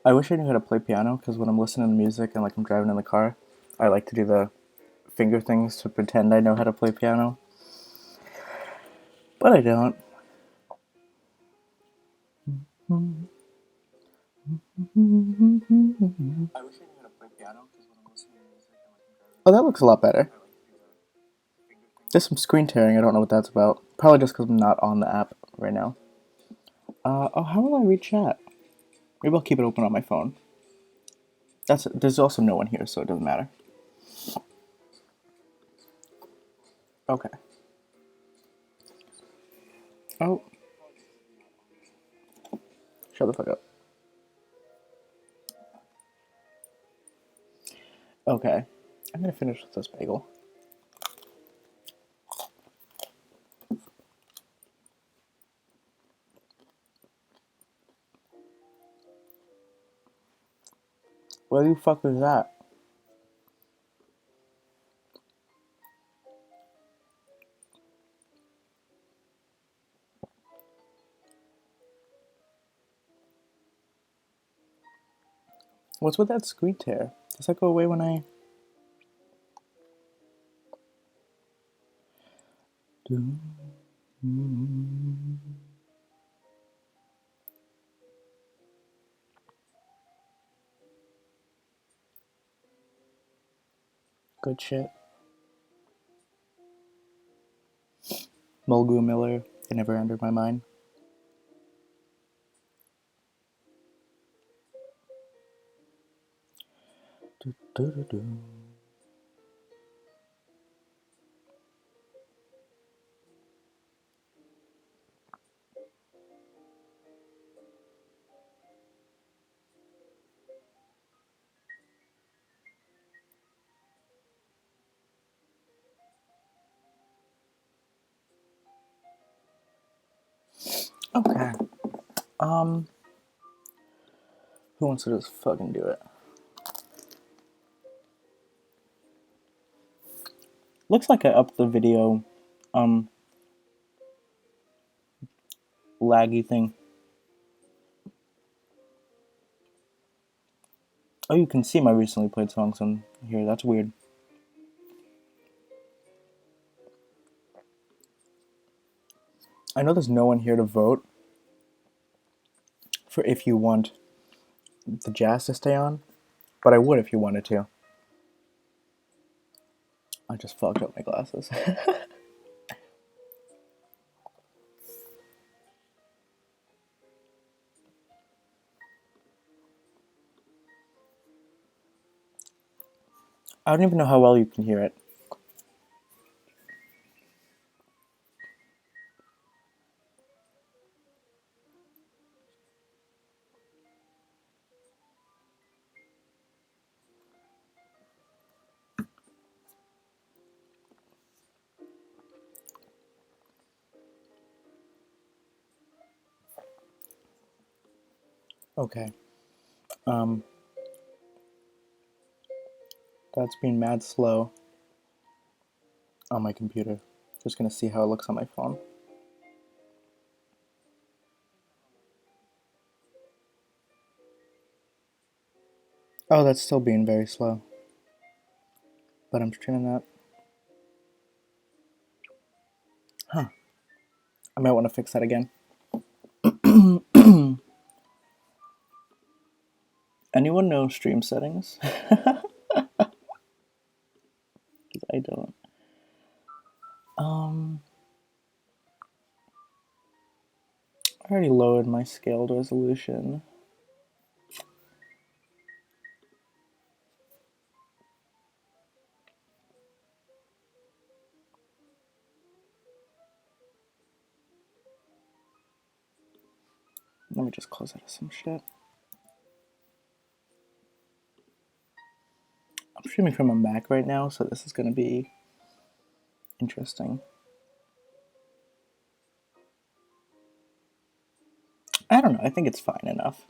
I wish I knew how to play piano because when I'm listening to music and like I'm driving in the car, I like to do the finger things to pretend I know how to play piano. But I don't. Oh, that looks a lot better. There's some screen tearing. I don't know what that's about. Probably just because I'm not on the app right now. Oh, how will I read chat? Maybe I'll keep it open on my phone. There's also no one here, so it doesn't matter. Okay. Oh, shut the fuck up. Okay. I'm gonna finish with this bagel. What the fuck is that? What's with that screen tear? Does that go away when I... Good shit. Mulgrew Miller, it never entered my mind. Okay. Um, who wants to just fucking do it? Looks like I upped the video, laggy thing. Oh, you can see my recently played songs on here. That's weird. I know there's no one here to vote for if you want the jazz to stay on, but I would if you wanted to. I just fucked up my glasses. I don't even know how well you can hear it. Okay. Um, that's being mad slow on my computer. Just gonna see how it looks on my phone. Oh, that's still being very slow. But I'm tuning that. Huh. I might want to fix that again. Anyone know stream settings? I don't. I already lowered my scaled resolution. Let me just close out of some shit. I'm streaming from a Mac right now, so this is gonna be interesting. I don't know, I think it's fine enough.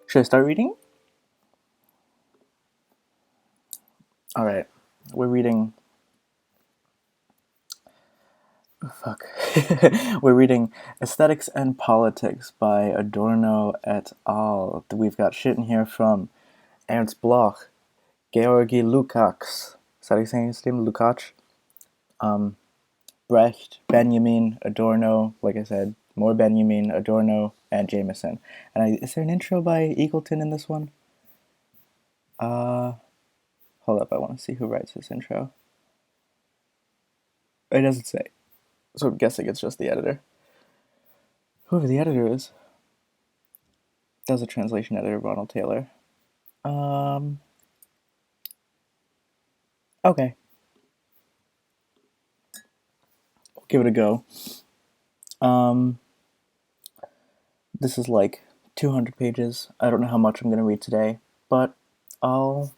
Should I start reading? Alright, we're reading Fuck. We're reading Aesthetics and Politics by Adorno et al. We've got shit in here from Ernst Bloch, Georgi Lukács. Is that how you saying his name? Lukács? Brecht, Benjamin, Adorno, like I said, more Benjamin, Adorno, and Jameson. And is there an intro by Eagleton in this one? Hold up, I want to see who writes this intro. It doesn't say. So I'm guessing it's just the editor. Whoever the editor is. That was a translation editor, Ronald Taylor. Okay. We'll give it a go. This is like 200 pages. I don't know how much I'm going to read today, but I'll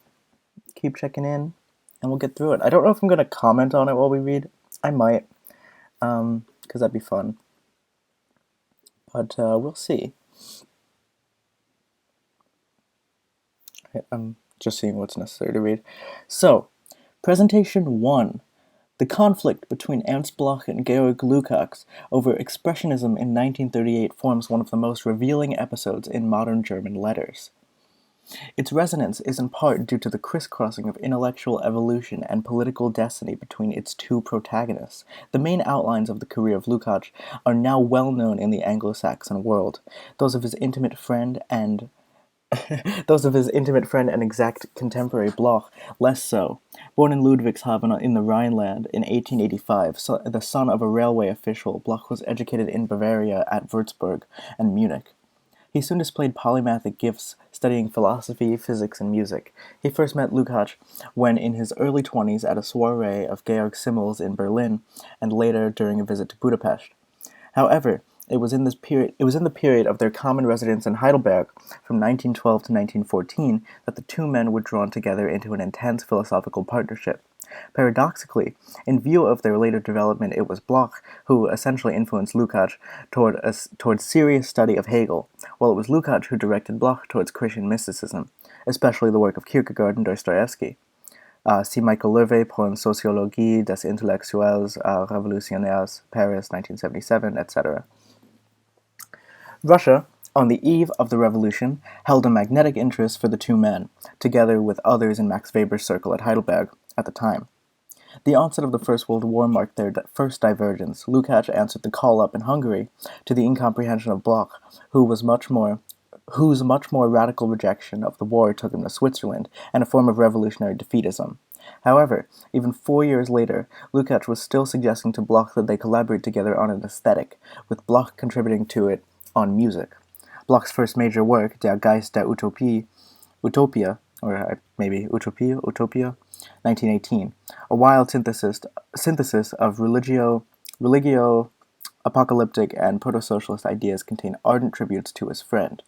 keep checking in and we'll get through it. I don't know if I'm going to comment on it while we read. I might, because that'd be fun. But we'll see. I'm just seeing what's necessary to read. So, Presentation 1. The conflict between Ernst Bloch and Georg Lukács over expressionism in 1938 forms one of the most revealing episodes in modern German letters. Its resonance is in part due to the crisscrossing of intellectual evolution and political destiny between its two protagonists. The main outlines of the career of Lukács are now well known in the Anglo-Saxon world. Those of his intimate friend and exact contemporary Bloch, less so. Born in Ludwigshafen in the Rhineland in 1885, the son of a railway official, Bloch was educated in Bavaria at Würzburg and Munich. He soon displayed polymathic gifts, studying philosophy, physics, and music. He first met Lukács when in his early 20s at a soiree of Georg Simmel's in Berlin, and later during a visit to Budapest. However, it was in the period of their common residence in Heidelberg, from 1912 to 1914, that the two men were drawn together into an intense philosophical partnership. Paradoxically, in view of their later development, it was Bloch who essentially influenced Lukács toward serious study of Hegel, while it was Lukács who directed Bloch towards Christian mysticism, especially the work of Kierkegaard and Dostoevsky. See Michael Lervet, Poem Sociologie des Intellektuels Revolutionnaires, Paris, 1977, etc. Russia, on the eve of the revolution, held a magnetic interest for the two men, together with others in Max Weber's circle at Heidelberg at the time. The onset of the First World War marked their first divergence. Lukács answered the call-up in Hungary to the incomprehension of Bloch, whose much more radical rejection of the war took him to Switzerland, and a form of revolutionary defeatism. However, even 4 years later, Lukács was still suggesting to Bloch that they collaborate together on an aesthetic, with Bloch contributing to it on music. Bloch's first major work, Der Geist der Utopia, or maybe Utopia, 1918, a wild synthesis of religio, apocalyptic, and proto-socialist ideas contain ardent tributes to his friend.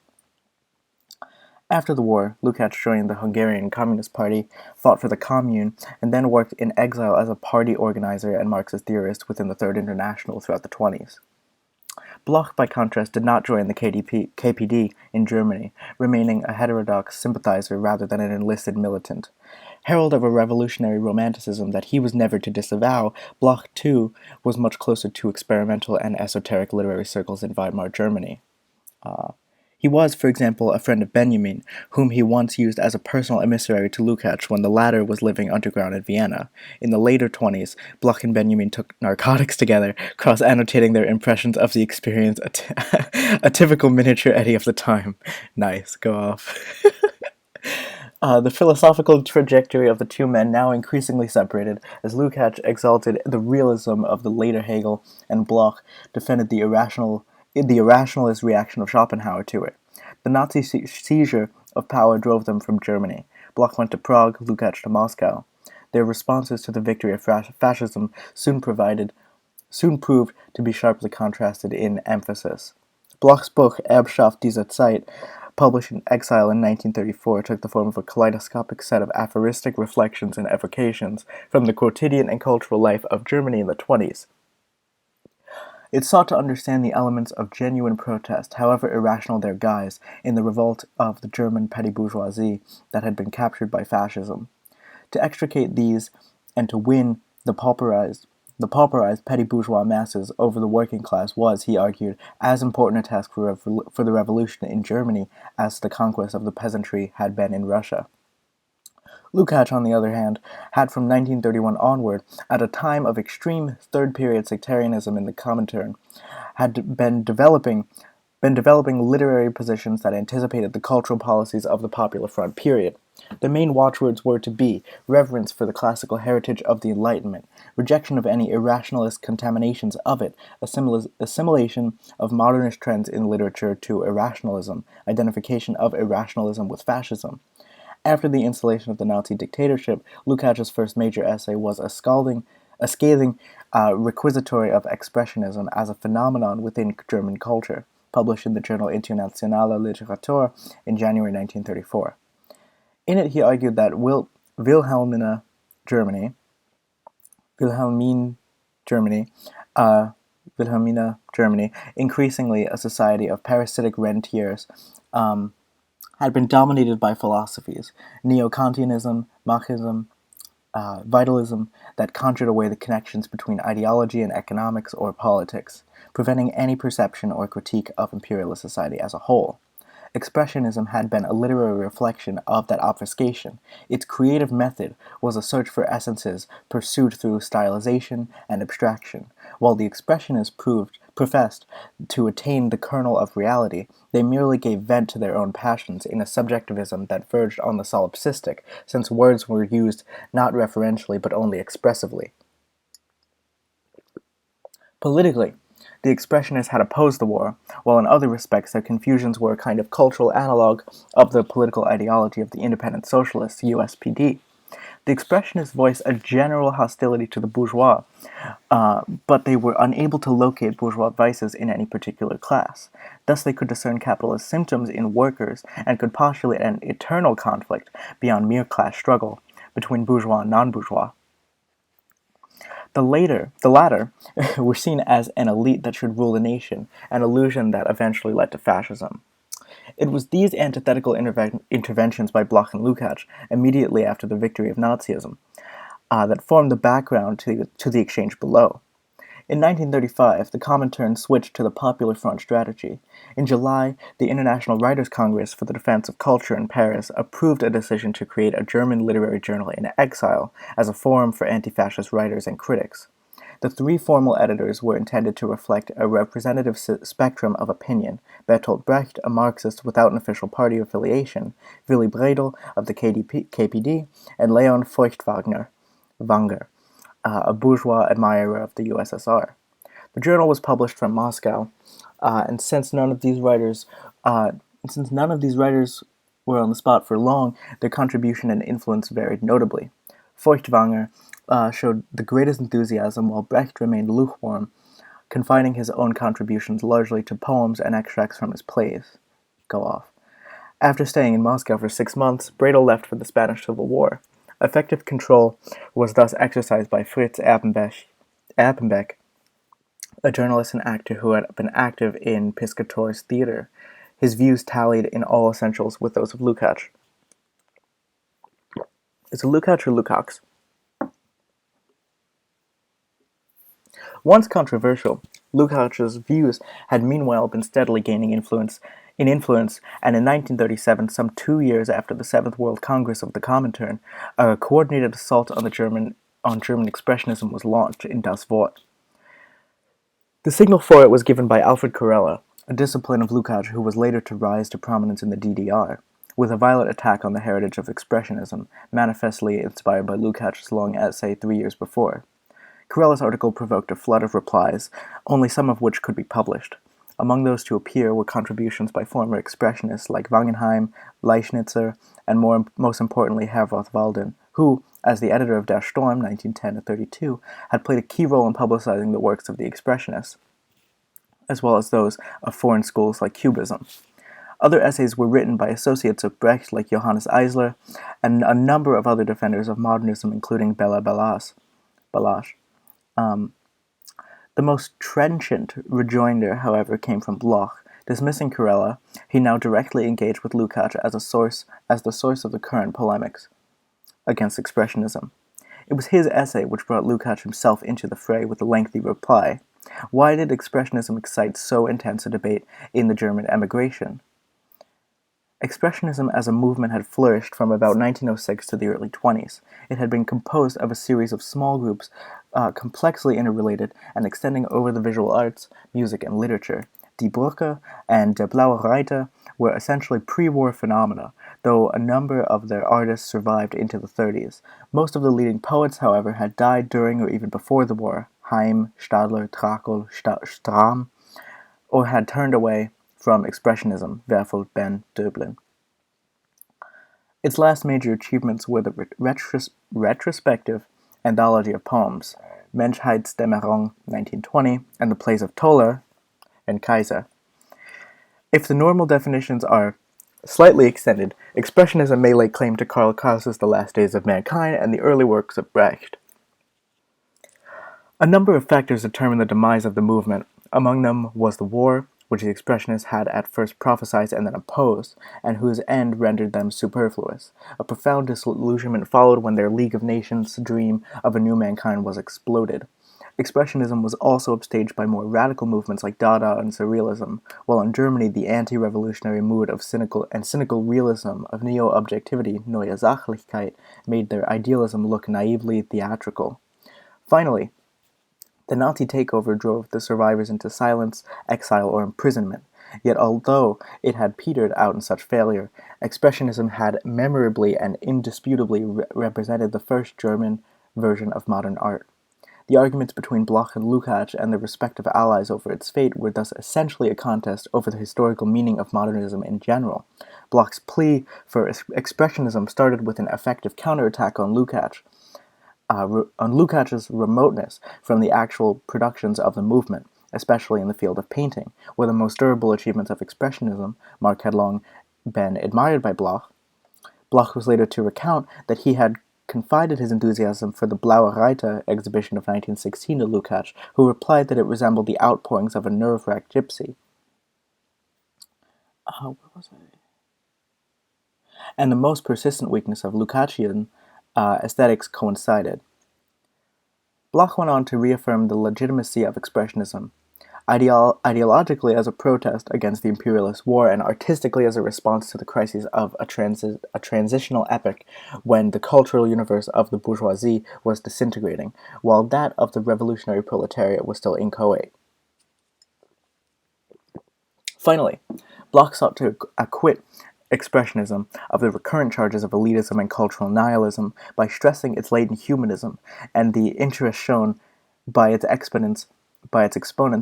After the war, Lukács joined the Hungarian Communist Party, fought for the Commune, and then worked in exile as a party organizer and Marxist theorist within the Third International throughout the 1920s. Bloch, by contrast, did not join the KPD in Germany, remaining a heterodox sympathizer rather than an enlisted militant. Herald of a revolutionary romanticism that he was never to disavow, Bloch, too, was much closer to experimental and esoteric literary circles in Weimar Germany. He was, for example, a friend of Benjamin, whom he once used as a personal emissary to Lukács when the latter was living underground in Vienna. In the later 1920s, Bloch and Benjamin took narcotics together, cross-annotating their impressions of the experience, a typical miniature Eddie of the time. Nice, go off. The philosophical trajectory of the two men now increasingly separated, as Lukács exalted the realism of the later Hegel, and Bloch defended the irrationalist reaction of Schopenhauer to it. The Nazi seizure of power drove them from Germany. Bloch went to Prague, Lukács to Moscow. Their responses to the victory of fascism soon proved to be sharply contrasted in emphasis. Bloch's book, Erbschaft dieser Zeit, published in exile in 1934, took the form of a kaleidoscopic set of aphoristic reflections and evocations from the quotidian and cultural life of Germany in the 1920s. It sought to understand the elements of genuine protest, however irrational their guise, in the revolt of the German petty bourgeoisie that had been captured by fascism. To extricate these and to win the pauperized The pauperized petty bourgeois masses over the working class was, he argued, as important a task for the revolution in Germany as the conquest of the peasantry had been in Russia. Lukács, on the other hand, had from 1931 onward, at a time of extreme third-period sectarianism in the Comintern, had been developing literary positions that anticipated the cultural policies of the Popular Front period. The main watchwords were to be reverence for the classical heritage of the Enlightenment, rejection of any irrationalist contaminations of it, assimilation of modernist trends in literature to irrationalism, identification of irrationalism with fascism. After the installation of the Nazi dictatorship, Lukács's first major essay was a scathing requisitory of expressionism as a phenomenon within German culture, published in the journal Internationale Literatur in January 1934. In it, he argued that Wilhelmine Germany, increasingly a society of parasitic rentiers, had been dominated by philosophies, neo-Kantianism, Marxism, vitalism, that conjured away the connections between ideology and economics or politics, preventing any perception or critique of imperialist society as a whole. Expressionism had been a literary reflection of that obfuscation. Its creative method was a search for essences pursued through stylization and abstraction. While the Expressionists professed to attain the kernel of reality, they merely gave vent to their own passions in a subjectivism that verged on the solipsistic, since words were used not referentially but only expressively. Politically, the Expressionists had opposed the war, while in other respects their confusions were a kind of cultural analog of the political ideology of the Independent Socialists, USPD. The Expressionists voiced a general hostility to the bourgeois, but they were unable to locate bourgeois vices in any particular class. Thus they could discern capitalist symptoms in workers and could postulate an eternal conflict beyond mere class struggle between bourgeois and non-bourgeois. The latter, were seen as an elite that should rule the nation, an illusion that eventually led to fascism. It was these antithetical interventions by Bloch and Lukács, immediately after the victory of Nazism, that formed the background to the exchange below. In 1935, the Comintern switched to the Popular Front strategy. In July, the International Writers' Congress for the Defense of Culture in Paris approved a decision to create a German literary journal in exile as a forum for anti-fascist writers and critics. The three formal editors were intended to reflect a representative spectrum of opinion: Bertolt Brecht, a Marxist without an official party affiliation, Willy Bredel of the KPD, and Leon Feuchtwanger, a bourgeois admirer of the USSR. The journal was published from Moscow, and since none of these writers were on the spot for long, their contribution and influence varied notably. Feuchtwanger showed the greatest enthusiasm, while Brecht remained lukewarm, confining his own contributions largely to poems and extracts from his plays. Go off. After staying in Moscow for 6 months, Bredel left for the Spanish Civil War. Effective control was thus exercised by Fritz Appenbeck, a journalist and actor who had been active in Piscator's theater. His views tallied in all essentials with those of Lukács. Is it Lukács or Lukács? Once controversial, Lukács's views had meanwhile been steadily gaining influence, and in 1937, some 2 years after the Seventh World Congress of the Comintern, a coordinated assault on German Expressionism was launched in Das Wort. The signal for it was given by Alfred Kurella, a disciple of Lukács who was later to rise to prominence in the DDR, with a violent attack on the heritage of Expressionism, manifestly inspired by Lukács' long essay 3 years before. Kurella's article provoked a flood of replies, only some of which could be published. Among those to appear were contributions by former expressionists like Wangenheim, Leichnitzer, and most importantly Herwarth Walden, who, as the editor of Der Sturm 1910-32, had played a key role in publicizing the works of the Expressionists, as well as those of foreign schools like Cubism. Other essays were written by associates of Brecht like Johannes Eisler, and a number of other defenders of modernism, including Bela Balázs. The most trenchant rejoinder, however, came from Bloch. Dismissing Kurella, he now directly engaged with Lukács as the source of the current polemics against Expressionism. It was his essay which brought Lukács himself into the fray with a lengthy reply. Why did Expressionism excite so intense a debate in the German emigration? Expressionism as a movement had flourished from about 1906 to the early 20s. It had been composed of a series of small groups, complexly interrelated and extending over the visual arts, music, and literature. Die Brücke and Der Blaue Reiter were essentially pre-war phenomena, though a number of their artists survived into the 30s. Most of the leading poets, however, had died during or even before the war, Heim, Stadler, Trakel, Strahm, or had turned away from Expressionism, Werfel, Ben, Döblin. Its last major achievements were the retrospective anthology of poems, Menschheitsdämmerung, 1920, and the plays of Toller and Kaiser. If the normal definitions are slightly extended, Expressionism may lay claim to Karl Kraus's The Last Days of Mankind and the early works of Brecht. A number of factors determined the demise of the movement. Among them was the war, which the Expressionists had at first prophesied and then opposed, and whose end rendered them superfluous. A profound disillusionment followed when their League of Nations dream of a new mankind was exploded. Expressionism was also upstaged by more radical movements like Dada and Surrealism, while in Germany the anti-revolutionary mood of cynical realism, of neo-objectivity, Neue Sachlichkeit, made their idealism look naively theatrical. Finally, the Nazi takeover drove the survivors into silence, exile, or imprisonment. Yet although it had petered out in such failure, Expressionism had memorably and indisputably represented the first German version of modern art. The arguments between Bloch and Lukács and their respective allies over its fate were thus essentially a contest over the historical meaning of modernism in general. Bloch's plea for Expressionism started with an effective counterattack on Lukács, on Lukács's remoteness from the actual productions of the movement, especially in the field of painting, where the most durable achievements of Expressionism, Mark had long been admired by Bloch. Bloch was later to recount that he had confided his enthusiasm for the Blaue Reiter exhibition of 1916 to Lukács, who replied that it resembled the outpourings of a nerve-racked gypsy. Where was I? And the most persistent weakness of Lukácsian aesthetics coincided. Bloch went on to reaffirm the legitimacy of Expressionism, ideologically as a protest against the imperialist war and artistically as a response to the crises of a transitional epoch when the cultural universe of the bourgeoisie was disintegrating, while that of the revolutionary proletariat was still inchoate. Finally, Bloch sought to acquit Expressionism of the recurrent charges of elitism and cultural nihilism by stressing its latent humanism and the interest shown by its exponents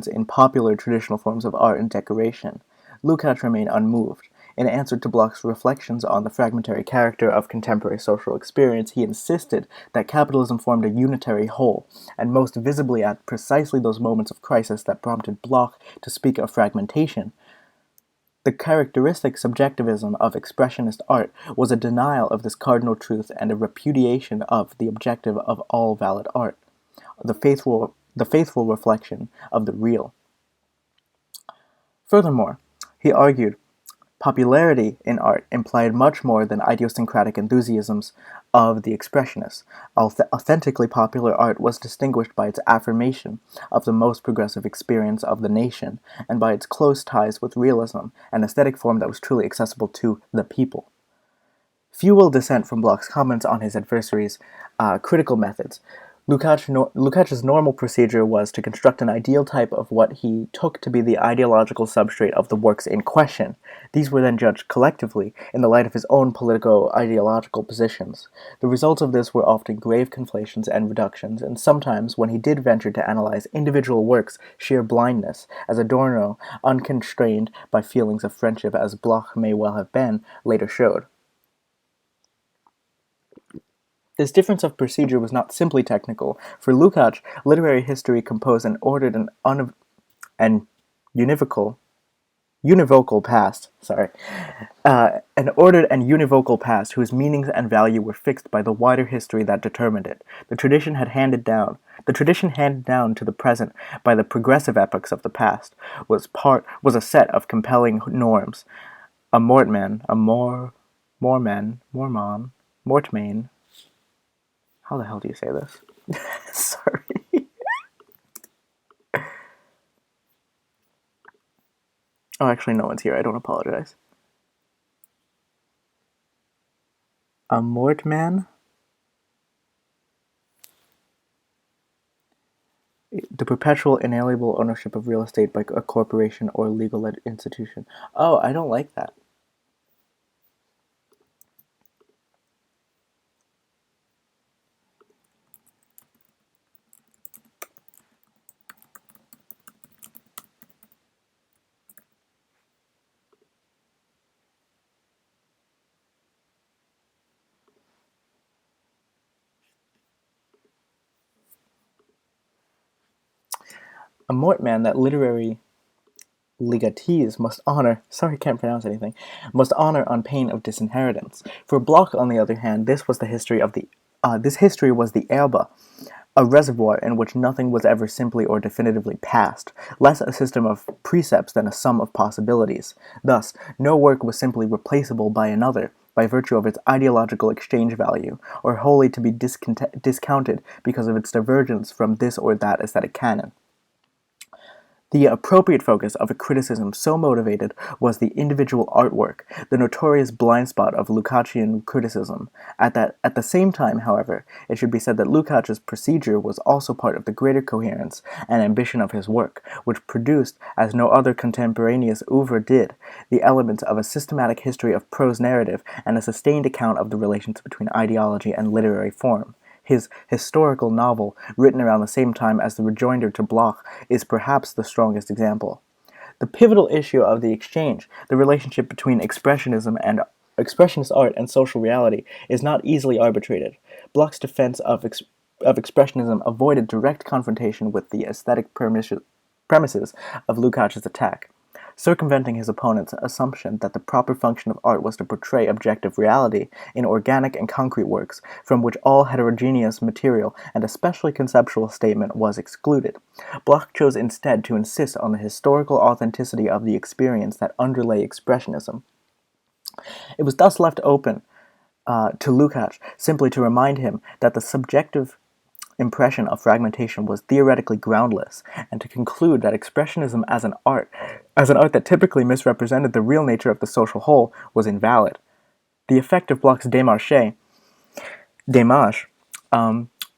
in popular traditional forms of art and decoration. Lukács remained unmoved. In answer to Bloch's reflections on the fragmentary character of contemporary social experience, he insisted that capitalism formed a unitary whole, and most visibly at precisely those moments of crisis that prompted Bloch to speak of fragmentation. The characteristic subjectivism of Expressionist art was a denial of this cardinal truth and a repudiation of the objective of all valid art, the faithful reflection of the real. Furthermore, he argued, popularity in art implied much more than idiosyncratic enthusiasms of the Expressionists. Authentically popular art was distinguished by its affirmation of the most progressive experience of the nation, and by its close ties with realism, an aesthetic form that was truly accessible to the people. Few will dissent from Bloch's comments on his adversaries' critical methods. Lukács's normal procedure was to construct an ideal type of what he took to be the ideological substrate of the works in question. These were then judged collectively in the light of his own politico-ideological positions. The results of this were often grave conflations and reductions, and sometimes, when he did venture to analyze individual works, sheer blindness, as Adorno, unconstrained by feelings of friendship as Bloch may well have been, later showed. This difference of procedure was not simply technical. For Lukács, literary history composed an ordered and univocal past, an ordered and univocal past whose meanings and value were fixed by the wider history that determined it. The tradition handed down to the present by the progressive epochs of the past was a set of compelling norms. A mortman, mortmain, How the hell do you say this? Sorry. Oh, actually, no one's here. I don't apologize. A Mortman? The perpetual inalienable ownership of real estate by a corporation or legal institution. Oh, I don't like that. A Mortman, that literary legatees must honor, sorry, can't pronounce anything, must honor on pain of disinheritance. For Bloch, on the other hand, this was the history of this history was the Erbe, a reservoir in which nothing was ever simply or definitively passed, less a system of precepts than a sum of possibilities. Thus, no work was simply replaceable by another, by virtue of its ideological exchange value, or wholly to be discounted because of its divergence from this or that aesthetic canon. The appropriate focus of a criticism so motivated was the individual artwork, the notorious blind spot of Lukácsian criticism. At the same time, however, it should be said that Lukács's procedure was also part of the greater coherence and ambition of his work, which produced, as no other contemporaneous oeuvre did, the elements of a systematic history of prose narrative and a sustained account of the relations between ideology and literary form. His historical novel, written around the same time as the rejoinder to Bloch, is perhaps the strongest example. The pivotal issue of the exchange, the relationship between expressionist art and social reality, is not easily arbitrated. Bloch's defense of expressionism avoided direct confrontation with the aesthetic premises of Lukács's attack, circumventing his opponent's assumption that the proper function of art was to portray objective reality in organic and concrete works, from which all heterogeneous material and especially conceptual statement was excluded. Bloch chose instead to insist on the historical authenticity of the experience that underlay expressionism. It was thus left open to Lukács simply to remind him that the subjective impression of fragmentation was theoretically groundless, and to conclude that expressionism as an art that typically misrepresented the real nature of the social whole, was invalid. The effect of Bloch's démarche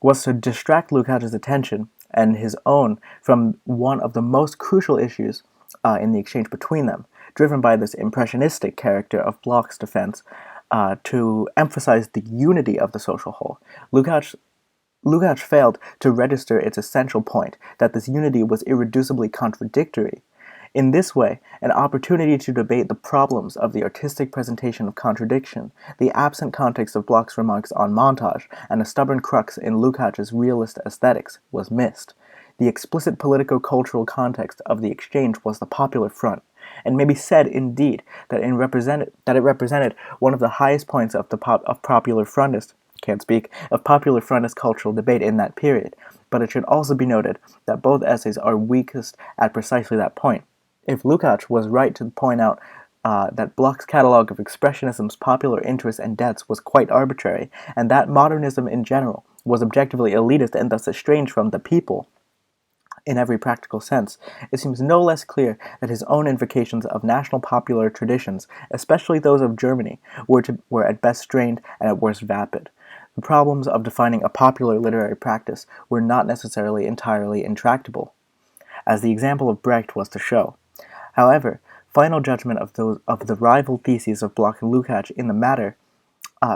was to distract Lukács's attention and his own from one of the most crucial issues in the exchange between them, driven by this impressionistic character of Bloch's defense, to emphasize the unity of the social whole. Lukács failed to register its essential point, that this unity was irreducibly contradictory. In this way, an opportunity to debate the problems of the artistic presentation of contradiction, the absent context of Bloch's remarks on montage, and a stubborn crux in Lukács's realist aesthetics was missed. The explicit politico-cultural context of the exchange was the Popular Front, and may be said, indeed, that it represented one of the highest points of popular frontist cultural debate in that period, but it should also be noted that both essays are weakest at precisely that point. If Lukács was right to point out that Bloch's catalogue of Expressionism's popular interests and debts was quite arbitrary, and that modernism in general was objectively elitist and thus estranged from the people, in every practical sense, it seems no less clear that his own invocations of national popular traditions, especially those of Germany, were at best strained and at worst vapid. The problems of defining a popular literary practice were not necessarily entirely intractable, as the example of Brecht was to show. However, final judgment of the rival theses of Bloch and Lukács in the matter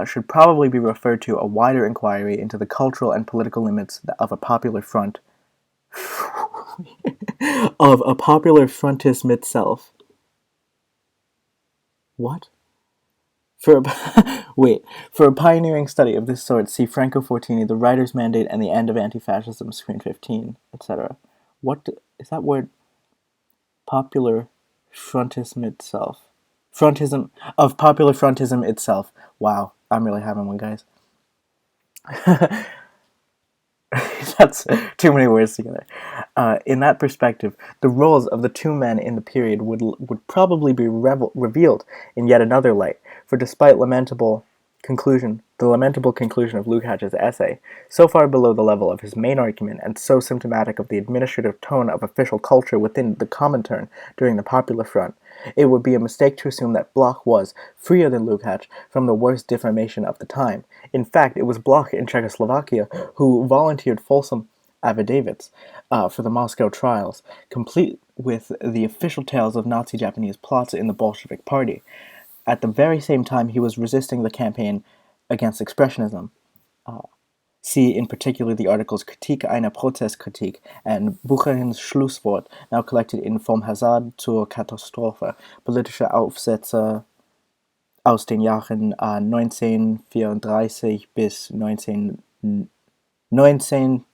should probably be referred to a wider inquiry into the cultural and political limits of a popular front of a popular frontism itself. What? For a pioneering study of this sort, see Franco Fortini, The Writer's Mandate and the End of Anti-Fascism, screen 15, etc. What is that word? Popular frontism itself. Popular frontism itself. Wow, I'm really having one, guys. That's too many words together. In that perspective, the roles of the two men in the period would probably be revealed in yet another light, for despite lamentable Conclusion. The lamentable conclusion of Lukács's essay, so far below the level of his main argument and so symptomatic of the administrative tone of official culture within the Comintern during the Popular Front, it would be a mistake to assume that Bloch was freer than Lukács from the worst defamation of the time. In fact, it was Bloch in Czechoslovakia who volunteered fulsome affidavits for the Moscow trials, complete with the official tales of Nazi-Japanese plots in the Bolshevik Party. At the very same time, he was resisting the campaign against Expressionism. See in particular the articles Kritik einer Prozesskritik and Bucherins Schlusswort, now collected in Vom Hazard zur Katastrophe, politische Aufsätze aus den Jahren 1934 bis 1939,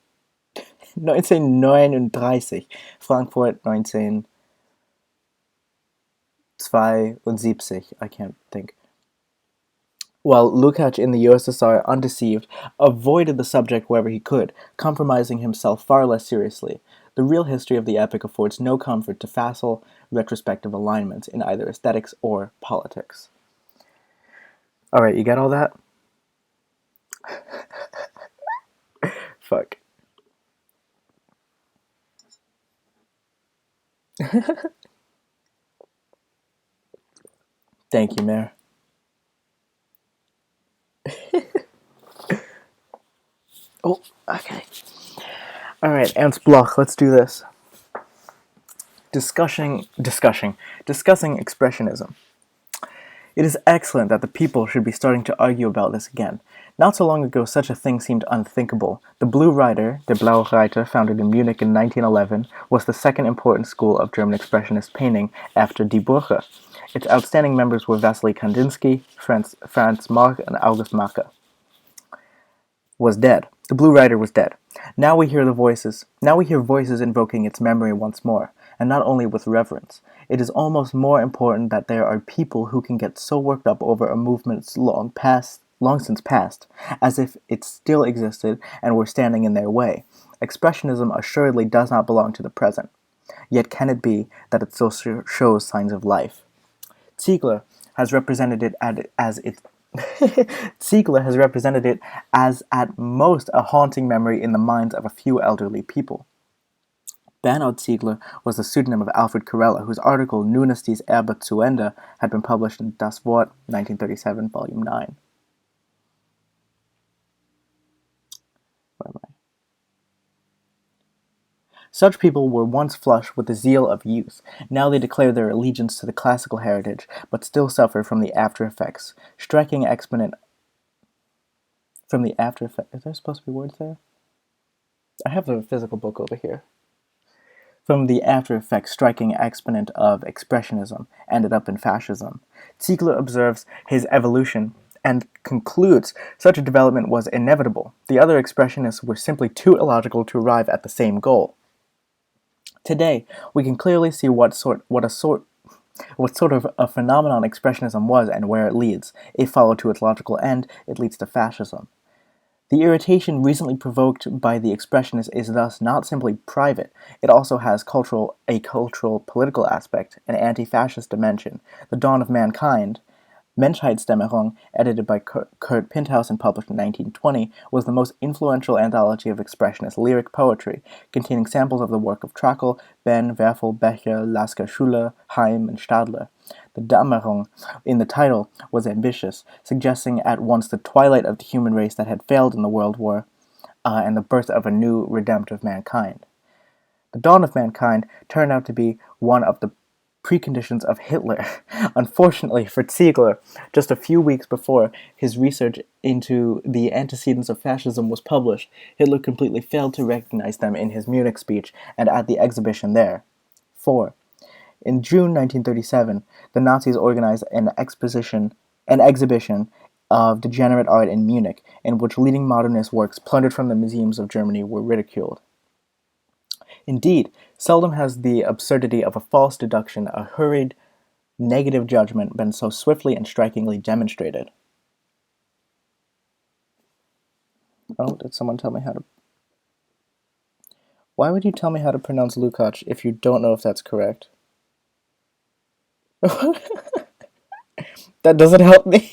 Frankfurt 1972, I can't think. While Lukács in the USSR, undeceived, avoided the subject wherever he could, compromising himself far less seriously. The real history of the epic affords no comfort to facile, retrospective alignments in either aesthetics or politics. Alright, you got all that? Fuck. Thank you, Mayor. Oh, okay. Alright, Ernst Bloch, let's do this. Discussing Expressionism. It is excellent that the people should be starting to argue about this again. Not so long ago, such a thing seemed unthinkable. The Blue Reiter, der Blaue Reiter, founded in Munich in 1911, was the second important school of German Expressionist painting after Die Brücke. Its outstanding members were Wassily Kandinsky, Franz Marc, and August Macke. Was dead. The Blue Reiter was dead. Now we hear voices invoking its memory once more, and not only with reverence. It is almost more important that there are people who can get so worked up over a movement long since past, as if it still existed and were standing in their way. Expressionism assuredly does not belong to the present. Yet can it be that it still shows signs of life? Ziegler has represented it as at most a haunting memory in the minds of a few elderly people. Bernhard Ziegler was the pseudonym of Alfred Corella, whose article Nun ist dies Erbe zu Ende had been published in Das Wort, 1937, Volume 9. Where am I? Such people were once flushed with the zeal of youth. Now they declare their allegiance to the classical heritage, but still suffer from the after effects. Striking exponent from the after effects. Is there supposed to be words there? I have the physical book over here. From the after effects striking exponent of Expressionism ended up in fascism. Ziegler observes his evolution and concludes such a development was inevitable. The other Expressionists were simply too illogical to arrive at the same goal. Today, we can clearly see what sort of a phenomenon Expressionism was and where it leads. If followed to its logical end, it leads to fascism. The irritation recently provoked by the Expressionists is thus not simply private, it also has a cultural political aspect, an anti-fascist dimension. The Dawn of Mankind, Menschheitsdämmerung, edited by Kurt Pinthaus and published in 1920, was the most influential anthology of Expressionist lyric poetry, containing samples of the work of Trakl, Ben, Werfel, Becher, Lasker, Schuler, Heim, and Stadler. The Dämmerung in the title was ambitious, suggesting at once the twilight of the human race that had failed in the World War and the birth of a new redemptive mankind. The Dawn of Mankind turned out to be one of the preconditions of Hitler. Unfortunately for Ziegler, just a few weeks before his research into the antecedents of fascism was published, Hitler completely failed to recognize them in his Munich speech and at the exhibition there. 4. In June 1937, the Nazis organized an exhibition of degenerate art in Munich, in which leading modernist works plundered from the museums of Germany were ridiculed. Indeed, seldom has the absurdity of a false deduction, a hurried, negative judgment been so swiftly and strikingly demonstrated. Oh, did someone tell me how to... Why would you tell me how to pronounce Lukács if you don't know if that's correct? That doesn't help me.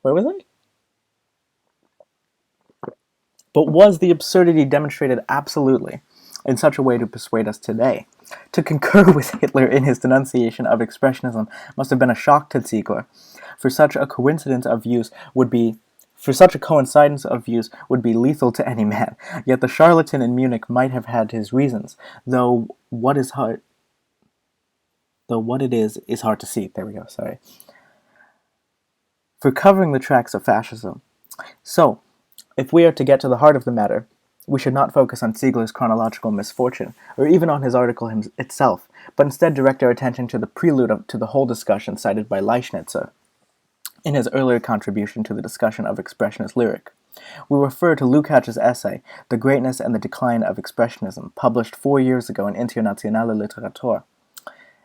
Where was I? But was the absurdity demonstrated absolutely in such a way to persuade us today? To concur with Hitler in his denunciation of Expressionism must have been a shock to Ziegler, for such a coincidence of views would be lethal to any man. Yet the charlatan in Munich might have had his reasons, though what it is hard to see. There we go, sorry. For covering the tracks of fascism. So, if we are to get to the heart of the matter, we should not focus on Ziegler's chronological misfortune, or even on his article itself, but instead direct our attention to the prelude to the whole discussion cited by Leibniz in his earlier contribution to the discussion of Expressionist lyric. We refer to Lukács's essay, The Greatness and the Decline of Expressionism, published 4 years ago in Internationale Literatur.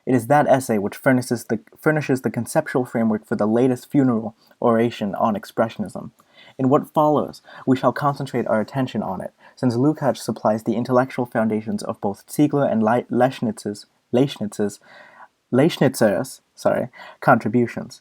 It is that essay which furnishes the conceptual framework for the latest funeral oration on Expressionism. In what follows, we shall concentrate our attention on it, since Lukács supplies the intellectual foundations of both Ziegler and Leibnizer's contributions.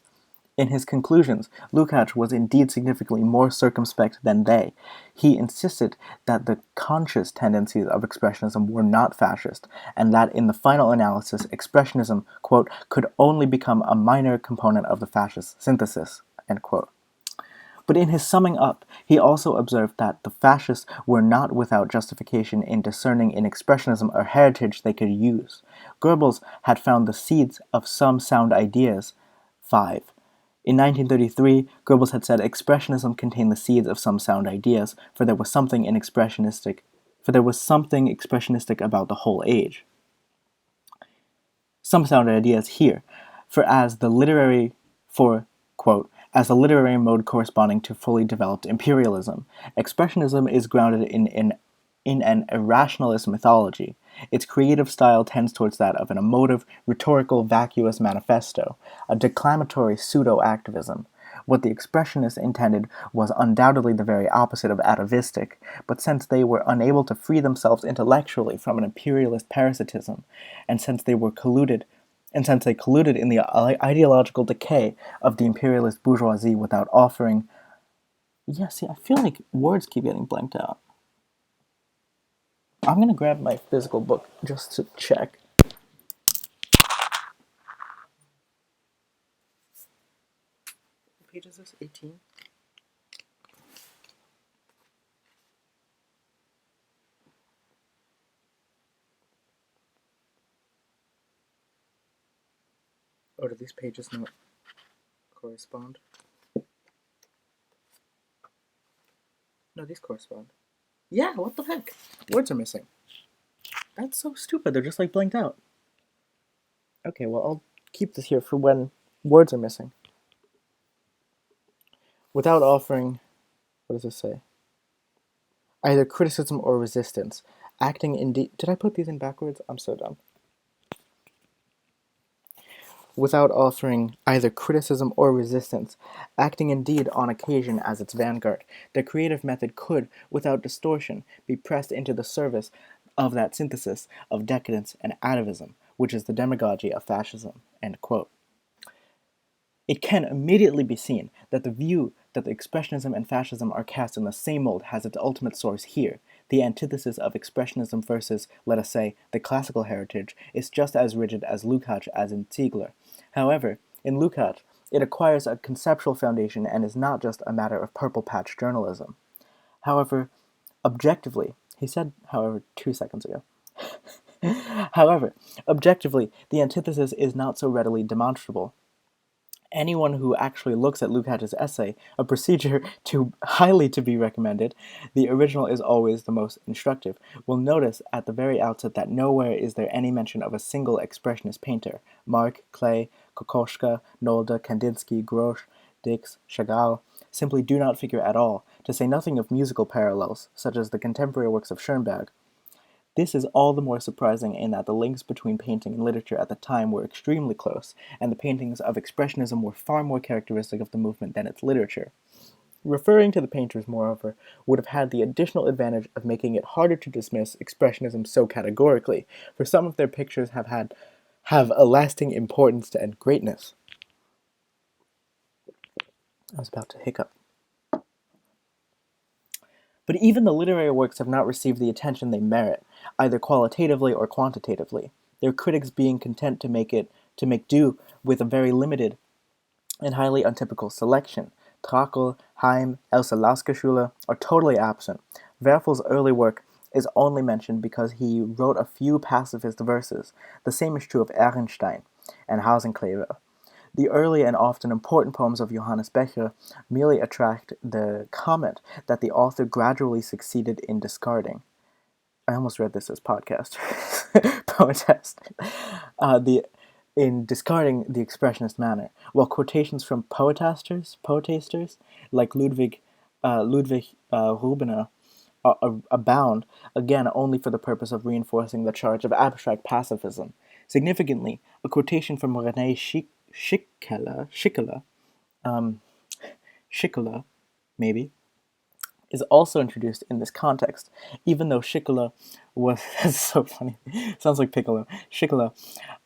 In his conclusions, Lukács was indeed significantly more circumspect than they. He insisted that the conscious tendencies of Expressionism were not fascist, and that in the final analysis, Expressionism, quote, could only become a minor component of the fascist synthesis, end quote. But in his summing up, he also observed that the fascists were not without justification in discerning in Expressionism a heritage they could use. Goebbels had found the seeds of some sound ideas. 5. In 1933, Goebbels had said Expressionism contained the seeds of some sound ideas, for there was something expressionistic about the whole age. Some sound ideas here, quote, as the literary mode corresponding to fully developed imperialism. Expressionism is grounded in an irrationalist mythology. Its creative style tends towards that of an emotive, rhetorical, vacuous manifesto, a declamatory pseudo-activism. What the Expressionists intended was undoubtedly the very opposite of atavistic, but since they were unable to free themselves intellectually from an imperialist parasitism, and since they colluded in the ideological decay of the imperialist bourgeoisie without offering... Yeah, see, I feel like words keep getting blanked out. I'm going to grab my physical book just to check. What page is this? 18? Oh, do these pages not correspond? No, these correspond. Yeah, what the heck? Words are missing. That's so stupid. They're just like blanked out. Okay, well, I'll keep this here for when words are missing. Without offering... What does this say? Either criticism or resistance. Acting indeed... Did I put these in backwards? I'm so dumb. Without offering either criticism or resistance, acting indeed on occasion as its vanguard, the creative method could, without distortion, be pressed into the service of that synthesis of decadence and atavism, which is the demagogy of fascism. End quote. It can immediately be seen that the view that the Expressionism and Fascism are cast in the same mold has its ultimate source here. The antithesis of Expressionism versus, let us say, the classical heritage is just as rigid as Lukács as in Ziegler. However, in Lukács, it acquires a conceptual foundation and is not just a matter of purple patch journalism. However, objectively, he said, however, 2 seconds ago. However, objectively, the antithesis is not so readily demonstrable. Anyone who actually looks at Lukács's essay, a procedure highly to be recommended, the original is always the most instructive, will notice at the very outset that nowhere is there any mention of a single expressionist painter. Mark, Klee, Kokoschka, Nolde, Kandinsky, Grosch, Dix, Chagall simply do not figure at all, to say nothing of musical parallels, such as the contemporary works of Schoenberg. This is all the more surprising in that the links between painting and literature at the time were extremely close, and the paintings of Expressionism were far more characteristic of the movement than its literature. Referring to the painters, moreover, would have had the additional advantage of making it harder to dismiss Expressionism so categorically, for some of their pictures have a lasting importance and greatness. I was about to hiccup. But even the literary works have not received the attention they merit, either qualitatively or quantitatively, their critics being content to make do with a very limited and highly untypical selection. Trakl, Heim, Else Lasker are totally absent. Werfel's early work is only mentioned because he wrote a few pacifist verses. The same is true of Ehrenstein and Hausenkleber. The early and often important poems of Johannes Becher merely attract the comment that the author gradually succeeded in discarding. I almost read this as podcast. Poetest. In discarding the expressionist manner, while quotations from poetasters like Ludwig Rubener abound, again only for the purpose of reinforcing the charge of abstract pacifism. Significantly, a quotation from René Schickeler, maybe, is also introduced in this context, even though Schickeler was that's so funny. Sounds like Piccolo. Schickeler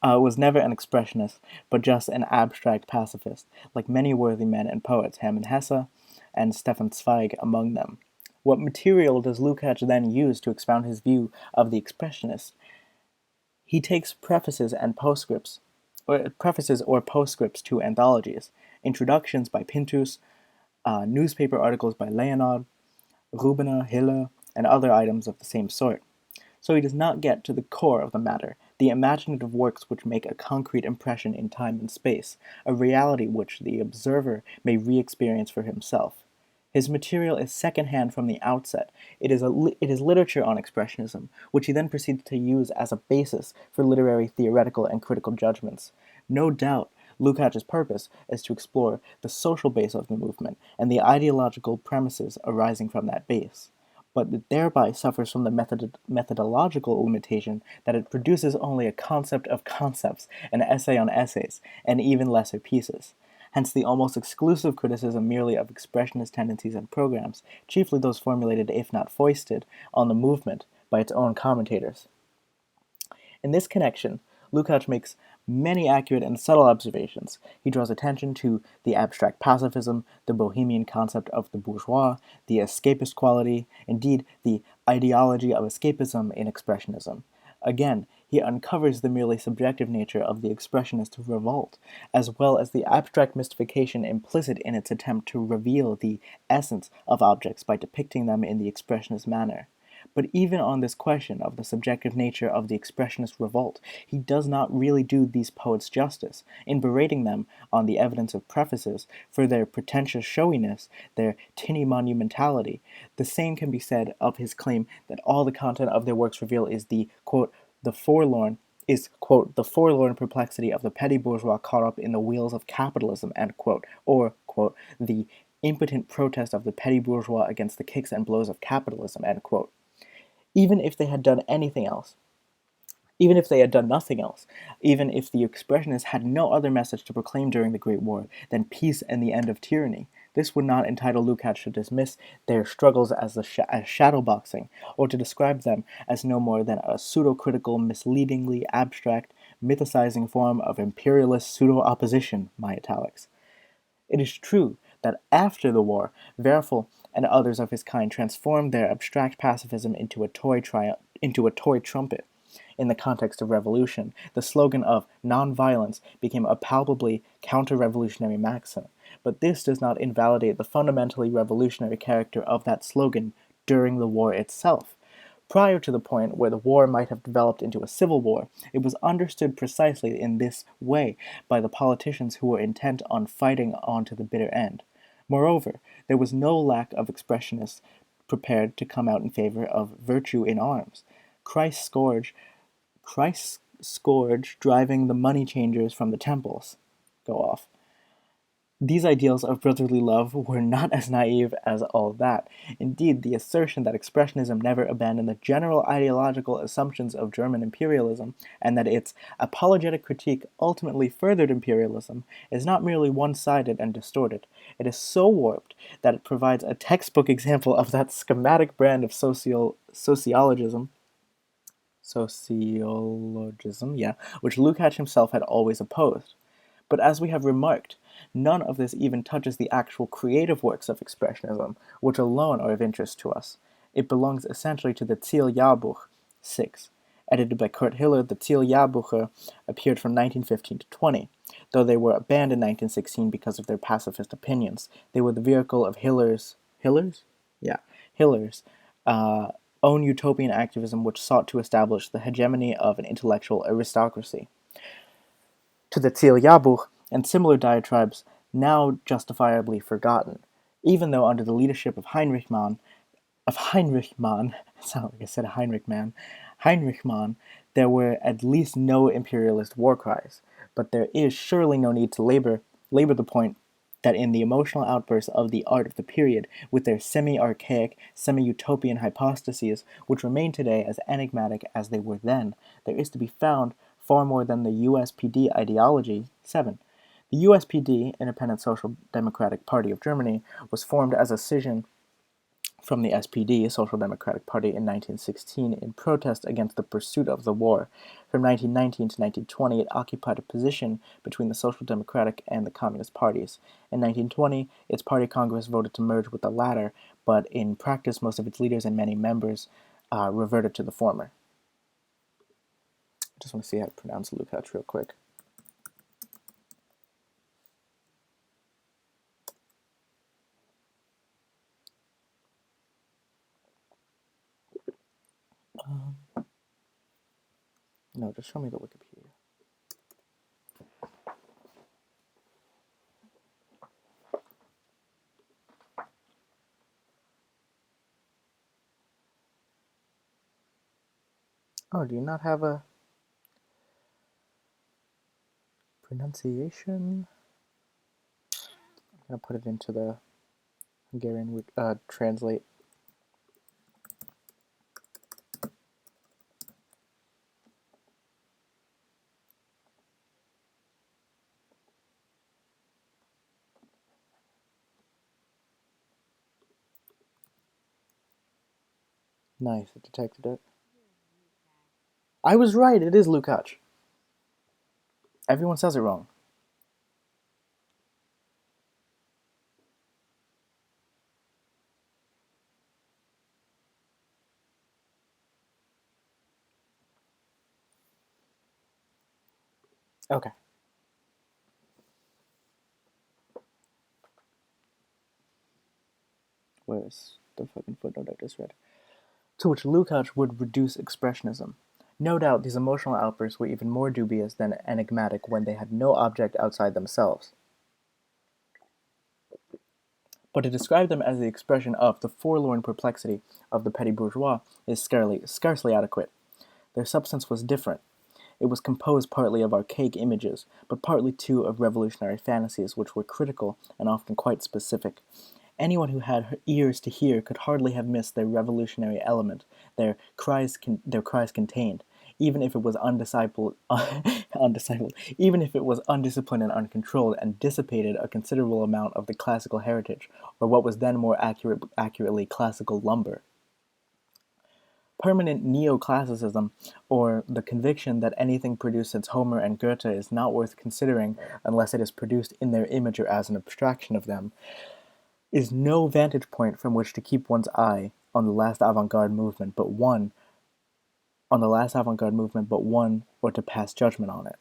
was never an expressionist, but just an abstract pacifist, like many worthy men and poets, Hermann Hesse and Stefan Zweig among them. What material does Lukács then use to expound his view of the expressionist? He takes prefaces or postscripts to anthologies, introductions by Pintus, newspaper articles by Leonard, Rubener, Hiller, and other items of the same sort. So he does not get to the core of the matter, the imaginative works which make a concrete impression in time and space, a reality which the observer may re-experience for himself. His material is second-hand from the outset. It is literature on expressionism, which he then proceeds to use as a basis for literary theoretical and critical judgments. No doubt, Lukács' purpose is to explore the social base of the movement and the ideological premises arising from that base, but it thereby suffers from the methodological limitation that it produces only a concept of concepts, an essay on essays, and even lesser pieces. Hence the almost exclusive criticism merely of expressionist tendencies and programs, chiefly those formulated, if not foisted, on the movement by its own commentators. In this connection, Lukács makes many accurate and subtle observations. He draws attention to the abstract pacifism, the bohemian concept of the bourgeois, the escapist quality, indeed, the ideology of escapism in expressionism. Again, he uncovers the merely subjective nature of the expressionist revolt, as well as the abstract mystification implicit in its attempt to reveal the essence of objects by depicting them in the expressionist manner. But even on this question of the subjective nature of the expressionist revolt, he does not really do these poets justice, in berating them on the evidence of prefaces for their pretentious showiness, their tinny monumentality. The same can be said of his claim that all the content of their works reveal is the, quote, the forlorn perplexity of the petty bourgeois caught up in the wheels of capitalism, end quote, or, quote, the impotent protest of the petty bourgeois against the kicks and blows of capitalism, end quote. Even if they had done anything else, even if they had done nothing else, even if the expressionists had no other message to proclaim during the Great War than peace and the end of tyranny, this would not entitle Lukács to dismiss their struggles as shadowboxing, or to describe them as no more than a pseudo-critical, misleadingly abstract, mythicizing form of imperialist pseudo-opposition, my italics. It is true that after the war, Werfel and others of his kind transformed their abstract pacifism into a toy trumpet. In the context of revolution, the slogan of non-violence became a palpably counter-revolutionary maxim, but this does not invalidate the fundamentally revolutionary character of that slogan during the war itself. Prior to the point where the war might have developed into a civil war, it was understood precisely in this way by the politicians who were intent on fighting on to the bitter end. Moreover, there was no lack of expressionists prepared to come out in favor of virtue in arms. Christ's scourge driving the money changers from the temples. Go off. These ideals of brotherly love were not as naive as all that. Indeed, the assertion that expressionism never abandoned the general ideological assumptions of German imperialism, and that its apologetic critique ultimately furthered imperialism, is not merely one-sided and distorted. It is so warped that it provides a textbook example of that schematic brand of sociologism, which Lukács himself had always opposed. But as we have remarked, none of this even touches the actual creative works of Expressionism, which alone are of interest to us. It belongs essentially to the Zieljahrbuch 6. Edited by Kurt Hiller, the Zieljahrbuche appeared from 1915 to 20. Though they were banned in 1916 because of their pacifist opinions, they were the vehicle of Hiller's? Yeah, Hiller's own utopian activism, which sought to establish the hegemony of an intellectual aristocracy. To the Zieljahrbuch and similar diatribes now justifiably forgotten, even though under the leadership of Heinrich Mann, it sounded like I said Heinrich Mann, there were at least no imperialist war cries. But there is surely no need to labor the point that in the emotional outbursts of the art of the period, with their semi-archaic, semi-utopian hypostases, which remain today as enigmatic as they were then, there is to be found far more than the USPD ideology. 7. The USPD, Independent Social Democratic Party of Germany, was formed as a scission from the SPD, Social Democratic Party, in 1916 in protest against the pursuit of the war. From 1919 to 1920, it occupied a position between the Social Democratic and the Communist parties. In 1920, its party congress voted to merge with the latter, but in practice, most of its leaders and many members reverted to the former. I just want to see how to pronounce Lukács real quick. No, just show me the Wikipedia. Oh, do you not have a pronunciation? I'm going to put it into the Hungarian translate. Nice, it detected it. I was right, it is Lukács. Everyone says it wrong. Okay. Where's the fucking footnote I just read? To which Lukács would reduce Expressionism. No doubt these emotional outbursts were even more dubious than enigmatic when they had no object outside themselves. But to describe them as the expression of the forlorn perplexity of the petty bourgeois is scarcely adequate. Their substance was different. It was composed partly of archaic images, but partly too of revolutionary fantasies which were critical and often quite specific. Anyone who had ears to hear could hardly have missed their revolutionary element, their cries contained, even if it was even if it was undisciplined and uncontrolled, and dissipated a considerable amount of the classical heritage, or what was then more accurately classical lumber. Permanent neoclassicism, or the conviction that anything produced since Homer and Goethe is not worth considering unless it is produced in their image or as an abstraction of them, is no vantage point from which to keep one's eye on the last avant-garde movement, but one, or to pass judgment on it.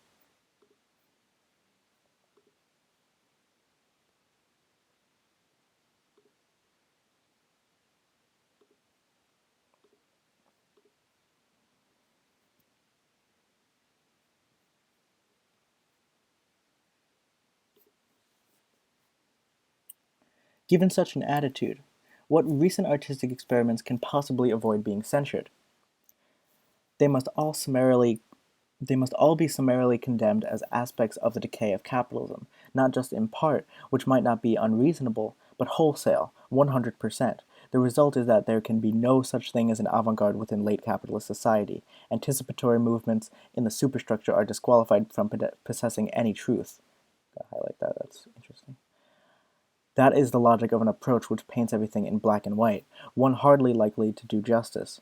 Given such an attitude, what recent artistic experiments can possibly avoid being censured? They must all be summarily condemned as aspects of the decay of capitalism, not just in part, which might not be unreasonable, but wholesale, 100%. The result is that there can be no such thing as an avant-garde within late capitalist society. Anticipatory movements in the superstructure are disqualified from possessing any truth. Gotta highlight that, that's interesting. That is the logic of an approach which paints everything in black and white, one hardly likely to do justice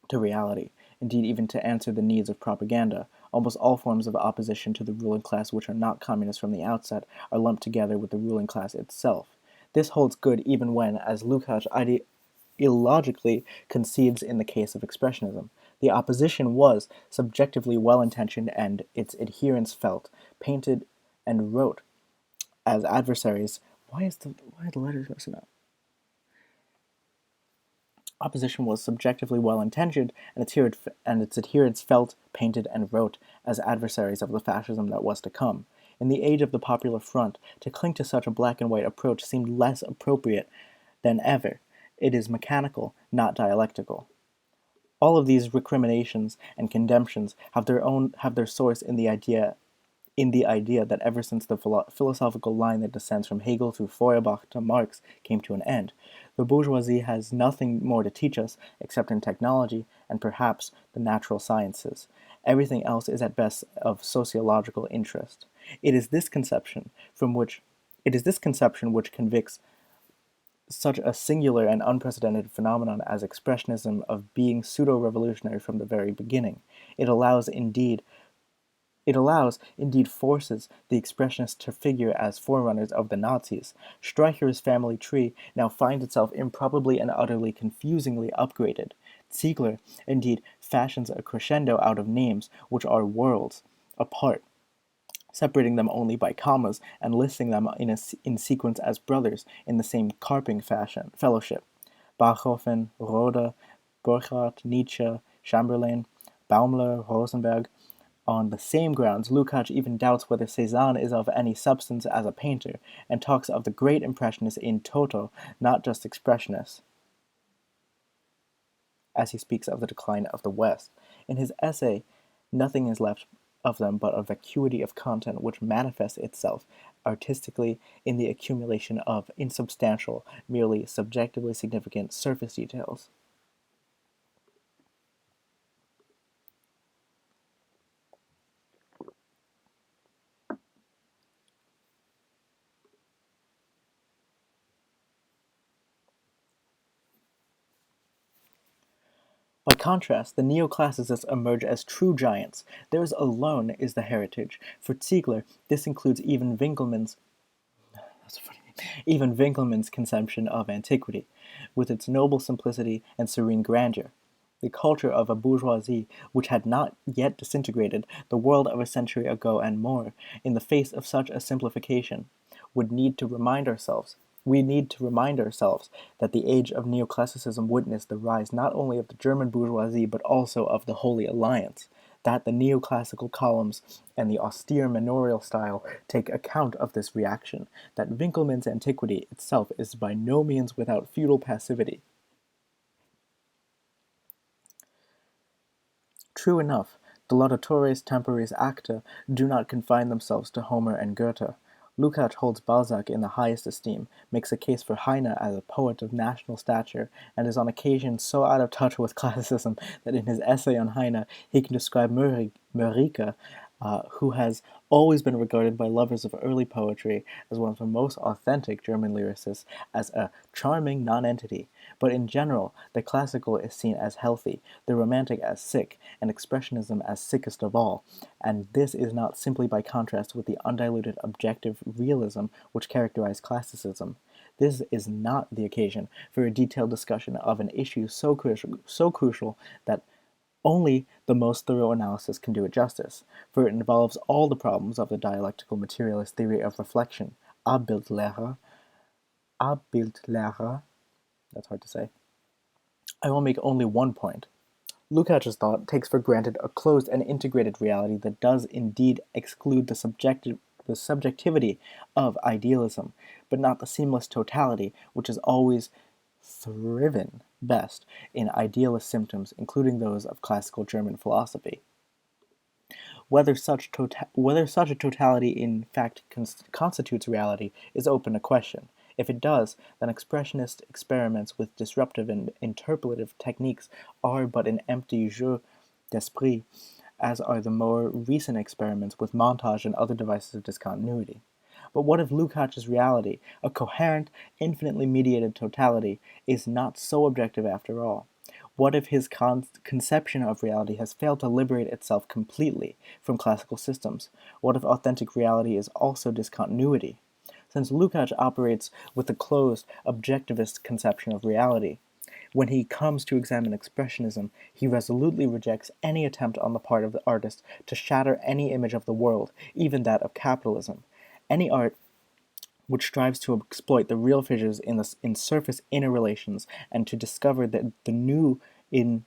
to reality, indeed even to answer the needs of propaganda, Almost all forms of opposition to the ruling class which are not communist from the outset are lumped together with the ruling class itself. This holds good even when, as Lukács illogically concedes in the case of expressionism, the opposition was subjectively well-intentioned and its adherents felt, painted, and wrote as adversaries. Why are the letters messing up? Opposition was subjectively well-intentioned, and its adherents felt, painted, and wrote as adversaries of the fascism that was to come. In the age of the Popular Front, to cling to such a black-and-white approach seemed less appropriate than ever. It is mechanical, not dialectical. All of these recriminations and condemnations have their source in the idea that ever since the philosophical line that descends from Hegel through Feuerbach to Marx came to an end, the bourgeoisie has nothing more to teach us except in technology and perhaps the natural sciences. Everything else is at best of sociological interest. It is this conception which convicts such a singular and unprecedented phenomenon as expressionism of being pseudo-revolutionary from the very beginning. It allows, indeed forces, the expressionists to figure as forerunners of the Nazis. Streicher's family tree now finds itself improbably and utterly confusingly upgraded. Ziegler, indeed, fashions a crescendo out of names which are worlds apart, separating them only by commas and listing them in sequence as brothers in the same carping fellowship. Bachhofen, Roda, Burckhardt, Nietzsche, Chamberlain, Baumler, Rosenberg. On the same grounds, Lukács even doubts whether Cézanne is of any substance as a painter, and talks of the great impressionists in toto, not just expressionists, as he speaks of the decline of the West. In his essay, nothing is left of them but a vacuity of content which manifests itself artistically in the accumulation of insubstantial, merely subjectively significant surface details. By contrast, the neoclassicists emerge as true giants. Theirs alone is the heritage. For Ziegler, this includes even Winckelmann's conception of antiquity, with its noble simplicity and serene grandeur. The culture of a bourgeoisie which had not yet disintegrated, the world of a century ago and more, in the face of such a simplification, would need to remind ourselves we need to remind ourselves that the age of neoclassicism witnessed the rise not only of the German bourgeoisie but also of the Holy Alliance, that the neoclassical columns and the austere manorial style take account of this reaction, that Winckelmann's antiquity itself is by no means without feudal passivity. True enough, the laudatores temporis acta do not confine themselves to Homer and Goethe. Lukács holds Balzac in the highest esteem, makes a case for Heine as a poet of national stature, and is on occasion so out of touch with classicism that in his essay on Heine he can describe Mörike, who has always been regarded by lovers of early poetry as one of the most authentic German lyricists, as a charming nonentity. But in general, the classical is seen as healthy, the romantic as sick, and expressionism as sickest of all. And this is not simply by contrast with the undiluted objective realism which characterized classicism. This is not the occasion for a detailed discussion of an issue so crucial that only the most thorough analysis can do it justice, for it involves all the problems of the dialectical materialist theory of reflection, Abbildlehre, that's hard to say. I will make only one point. Lukács's thought takes for granted a closed and integrated reality that does indeed exclude the subjectivity of idealism, but not the seamless totality which has always thriven best in idealist symptoms, including those of classical German philosophy. Whether such a totality in fact constitutes reality is open to question. If it does, then expressionist experiments with disruptive and interpolative techniques are but an empty jeu d'esprit, as are the more recent experiments with montage and other devices of discontinuity. But what if Lukács's reality, a coherent, infinitely mediated totality, is not so objective after all? What if his conception of reality has failed to liberate itself completely from classical systems? What if authentic reality is also discontinuity? Since Lukács operates with a closed, objectivist conception of reality, when he comes to examine expressionism, he resolutely rejects any attempt on the part of the artist to shatter any image of the world, even that of capitalism. Any art which strives to exploit the real fissures in surface inner relations and to discover the new in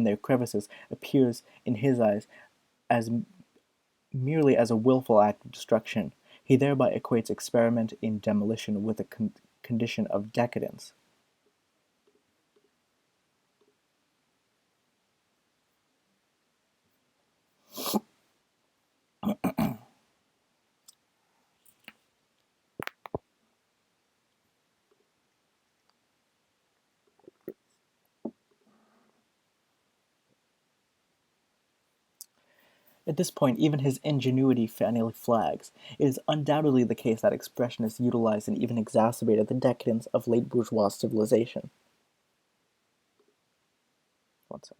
their crevices appears in his eyes as merely as a willful act of destruction. He thereby equates experiment in demolition with a condition of decadence. At this point, even his ingenuity finally flags. It is undoubtedly the case that expressionists utilized and even exacerbated the decadence of late bourgeois civilization. One second.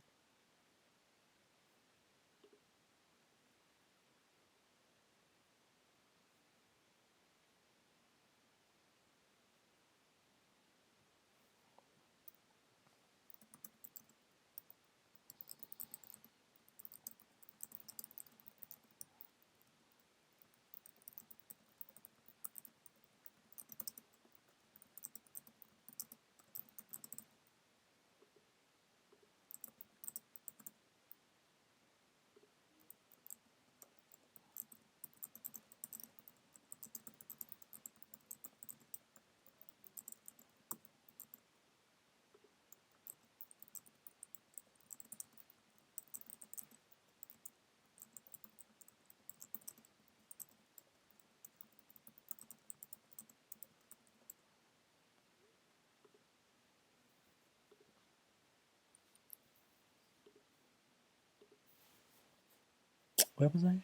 Where was I?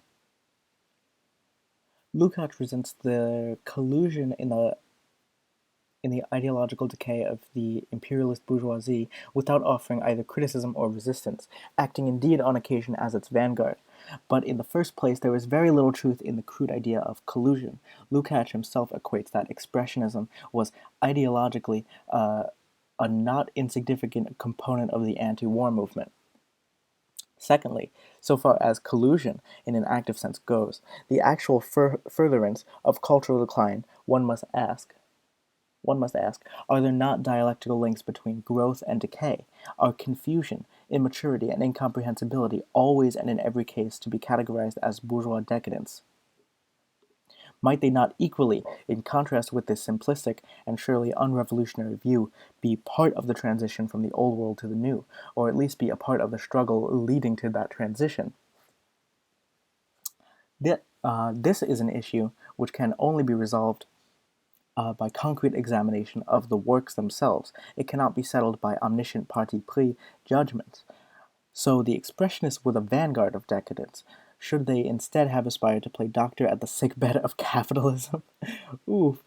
Lukács resents the collusion in the ideological decay of the imperialist bourgeoisie without offering either criticism or resistance, acting indeed on occasion as its vanguard. But in the first place, there is very little truth in the crude idea of collusion. Lukács himself equates that expressionism was ideologically a not insignificant component of the anti-war movement. Secondly, so far as collusion in an active sense goes, the actual furtherance of cultural decline, one must ask, are there not dialectical links between growth and decay? Are confusion, immaturity, and incomprehensibility always and in every case to be categorized as bourgeois decadence? Might they not equally, in contrast with this simplistic and surely unrevolutionary view, be part of the transition from the old world to the new, or at least be a part of the struggle leading to that transition? This is an issue which can only be resolved by concrete examination of the works themselves. It cannot be settled by omniscient parti pris judgments. So the expressionists were the vanguard of decadence. Should they instead have aspired to play doctor at the sickbed of capitalism? Ooh.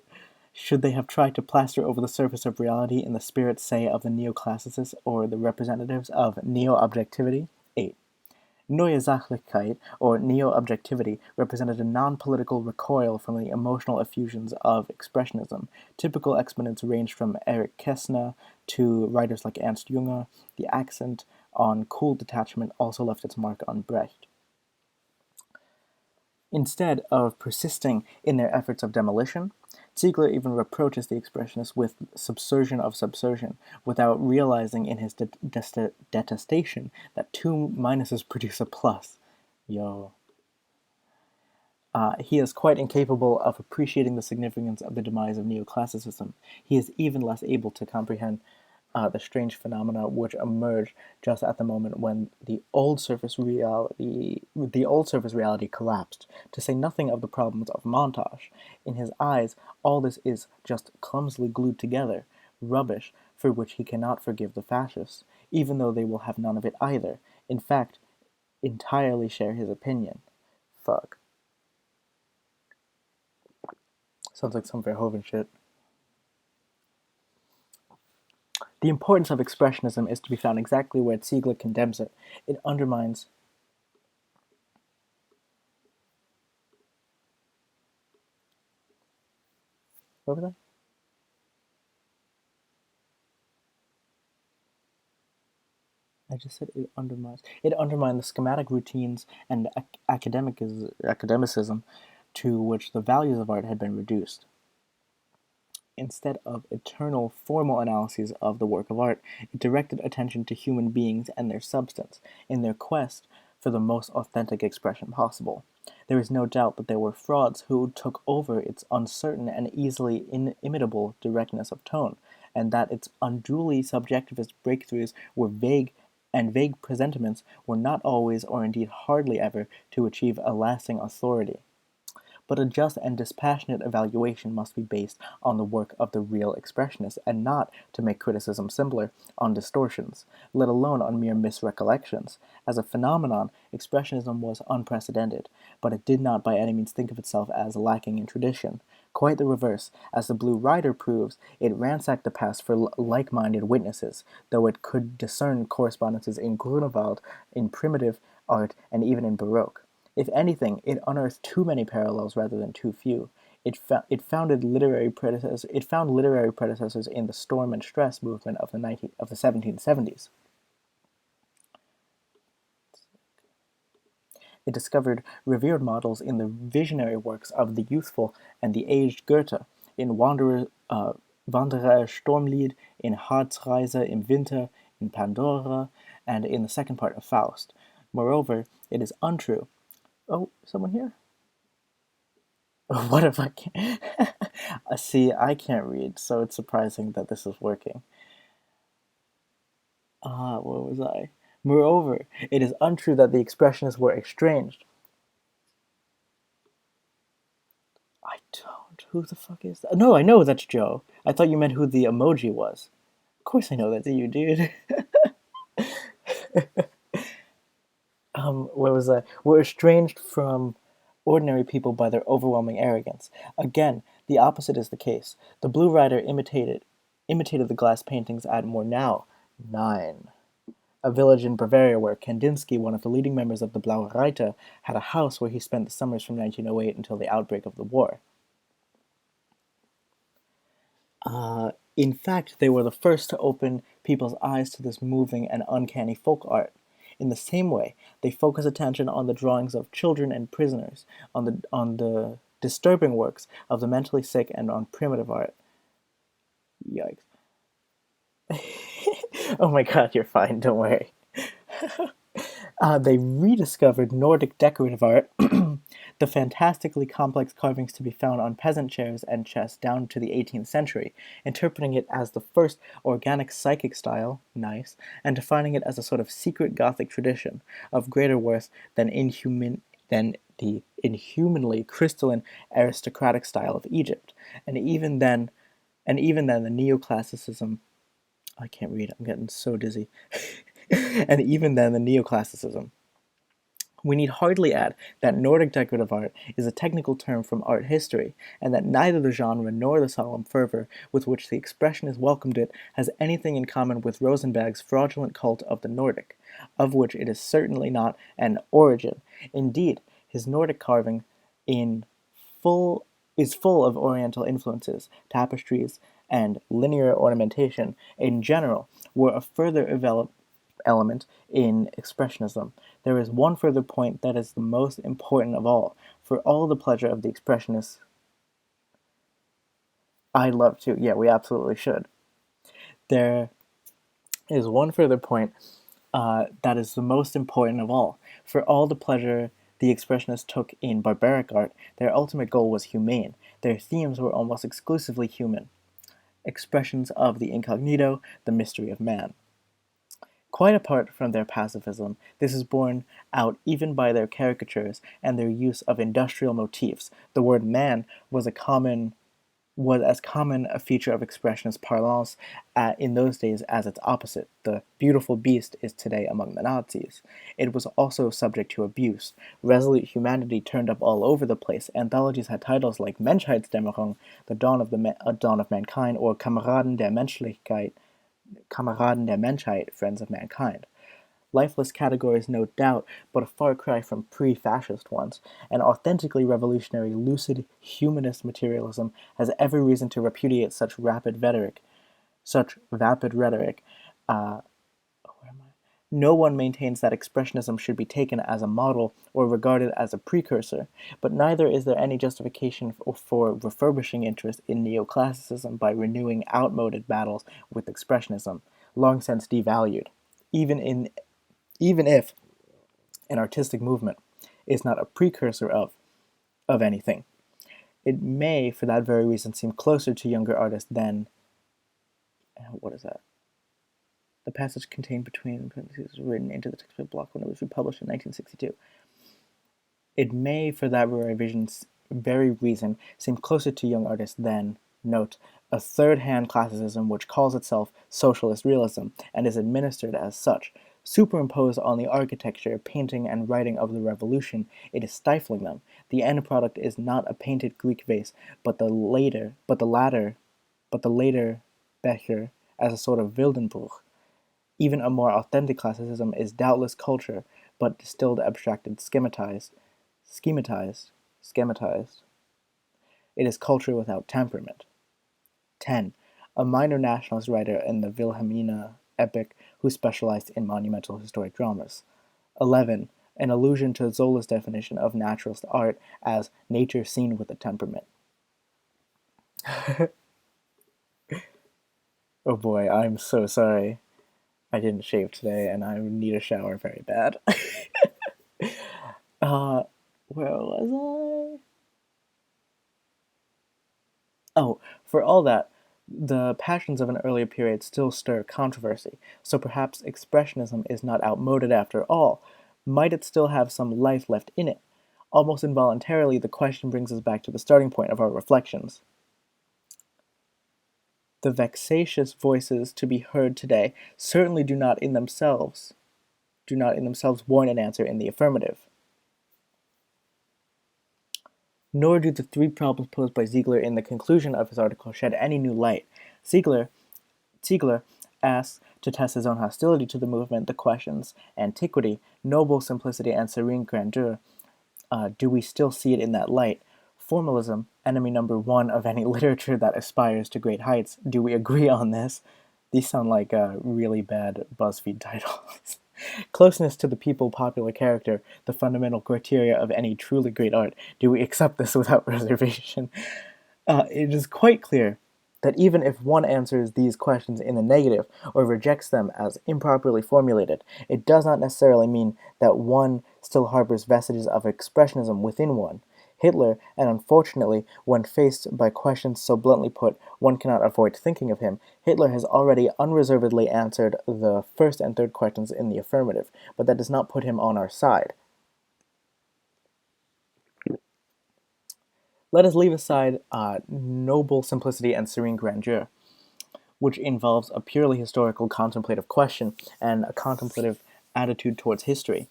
Should they have tried to plaster over the surface of reality in the spirit, say, of the neoclassicists or the representatives of neo-objectivity? 8. Neue Sachlichkeit, or neo-objectivity, represented a non-political recoil from the emotional effusions of expressionism. Typical exponents ranged from Erich Kästner to writers like Ernst Junger. The accent on cool detachment also left its mark on Brecht. Instead of persisting in their efforts of demolition, Ziegler even reproaches the expressionists with subsertion of subsertion, without realizing in his detestation that two minuses produce a plus. Yo. He is quite incapable of appreciating the significance of the demise of neoclassicism. He is even less able to comprehend the strange phenomena which emerged just at the moment when the old surface reality collapsed, to say nothing of the problems of montage. In his eyes, all this is just clumsily glued together, rubbish for which he cannot forgive the fascists, even though they will have none of it either. In fact, entirely share his opinion. Fuck. Sounds like some Verhoeven shit. The importance of expressionism is to be found exactly where Ziegler condemns it. It undermines. What was that? I just said it undermines. It undermined the schematic routines and academicism to which the values of art had been reduced. Instead of eternal formal analyses of the work of art, it directed attention to human beings and their substance in their quest for the most authentic expression possible. There is no doubt that there were frauds who took over its uncertain and easily inimitable directness of tone, and that its unduly subjectivist breakthroughs were vague, and vague presentiments were not always, or indeed hardly ever, to achieve a lasting authority. But a just and dispassionate evaluation must be based on the work of the real expressionist, and not, to make criticism simpler, on distortions, let alone on mere misrecollections. As a phenomenon, expressionism was unprecedented, but it did not by any means think of itself as lacking in tradition. Quite the reverse. As the Blue Rider proves, it ransacked the past for like-minded witnesses, though it could discern correspondences in Grunewald, in primitive art, and even in Baroque. If anything, it unearthed too many parallels rather than too few. It found literary predecessors in the storm and stress movement of the 1770s. It discovered revered models in the visionary works of the youthful and the aged Goethe, in Wanderer Sturmlied, in Harzreise im Winter, in Pandora, and in the second part of Faust. Moreover, it is untrue. Oh, someone here? What if I can't? See, I can't read, so it's surprising that this is working. Where was I? Moreover, it is untrue that the expressionists were exchanged. I don't. Who the fuck is that? No, I know that's Joe. I thought you meant who the emoji was. Of course I know that's you, dude. Where was I? Were estranged from ordinary people by their overwhelming arrogance. Again, the opposite is the case. The Blue Rider imitated the glass paintings at Murnau, 9, a village in Bavaria where Kandinsky, one of the leading members of the Blaue Reiter, had a house where he spent the summers from 1908 until the outbreak of the war. In fact, they were the first to open people's eyes to this moving and uncanny folk art. In the same way, they focus attention on the drawings of children and prisoners, on the disturbing works of the mentally sick, and on primitive art. Yikes. Oh my god, you're fine, don't worry. They rediscovered Nordic decorative art, the fantastically complex carvings to be found on peasant chairs and chests down to the 18th century, interpreting it as the first organic psychic style, nice, and defining it as a sort of secret Gothic tradition of greater worth than the inhumanly crystalline aristocratic style of Egypt. And even then the neoclassicism. I can't read, I'm getting so dizzy. And even then the neoclassicism. We need hardly add that Nordic decorative art is a technical term from art history, and that neither the genre nor the solemn fervor with which the expressionists welcomed it has anything in common with Rosenberg's fraudulent cult of the Nordic, of which it is certainly not an origin. Indeed, his Nordic carving is full of Oriental influences, tapestries, and linear ornamentation in general were a further element in Expressionism. There is one further point that is the most important of all. For all the pleasure of the Expressionists, I'd love to. Yeah, we absolutely should. There is one further point that is the most important of all. For all the pleasure the Expressionists took in barbaric art, their ultimate goal was humane. Their themes were almost exclusively human. Expressions of the incognito, the mystery of man. Quite apart from their pacifism, this is borne out even by their caricatures and their use of industrial motifs. The word man was as common a feature of expressionist parlance in those days as its opposite. The beautiful beast is today among the Nazis. It was also subject to abuse. Resolute humanity turned up all over the place. Anthologies had titles like Menschheitsdämmerung, The Dawn of Mankind, or Kameraden der Menschlichkeit, Kameraden der Menschheit, friends of mankind. Lifeless categories, no doubt, but a far cry from pre-fascist ones. An authentically revolutionary, lucid, humanist materialism has every reason to repudiate such vapid rhetoric. Uh, no one maintains that expressionism should be taken as a model or regarded as a precursor, but neither is there any justification for refurbishing interest in neoclassicism by renewing outmoded battles with expressionism, long since devalued. Even in even if an artistic movement is not a precursor of anything. It may, for that very reason, seem closer to younger artists than what is that? The passage contained between parentheses was written into the text by Bloch when it was republished in 1962. It may, for that very reason, seem closer to young artists than, note, a third-hand classicism which calls itself socialist realism and is administered as such. Superimposed on the architecture, painting, and writing of the Revolution, it is stifling them. The end product is not a painted Greek vase, but the later Becher as a sort of Wildenbruch. Even a more authentic classicism is doubtless culture, but distilled, abstracted, schematized. It is culture without temperament. 10. A minor nationalist writer in the Wilhelmina epic who specialized in monumental historic dramas. 11. An allusion to Zola's definition of naturalist art as nature seen with a temperament. Oh boy, I'm so sorry. I didn't shave today and I need a shower very bad. Where was I? Oh, for all that, the passions of an earlier period still stir controversy, so perhaps expressionism is not outmoded after all. Might it still have some life left in it? Almost involuntarily, the question brings us back to the starting point of our reflections. The vexatious voices to be heard today certainly do not in themselves warrant an answer in the affirmative. Nor do the three problems posed by Ziegler in the conclusion of his article shed any new light. Ziegler asks, to test his own hostility to the movement, the questions: antiquity, noble simplicity, and serene grandeur. Do we still see it in that light? Formalism, enemy number one of any literature that aspires to great heights. Do we agree on this? These sound like really bad BuzzFeed titles. Closeness to the people, popular character, the fundamental criteria of any truly great art. Do we accept this without reservation? It is quite clear that even if one answers these questions in the negative or rejects them as improperly formulated, it does not necessarily mean that one still harbors vestiges of expressionism within one. Hitler, and unfortunately, when faced by questions so bluntly put, one cannot avoid thinking of him, Hitler has already unreservedly answered the first and third questions in the affirmative, but that does not put him on our side. Let us leave aside noble simplicity and serene grandeur, which involves a purely historical contemplative question and a contemplative attitude towards history.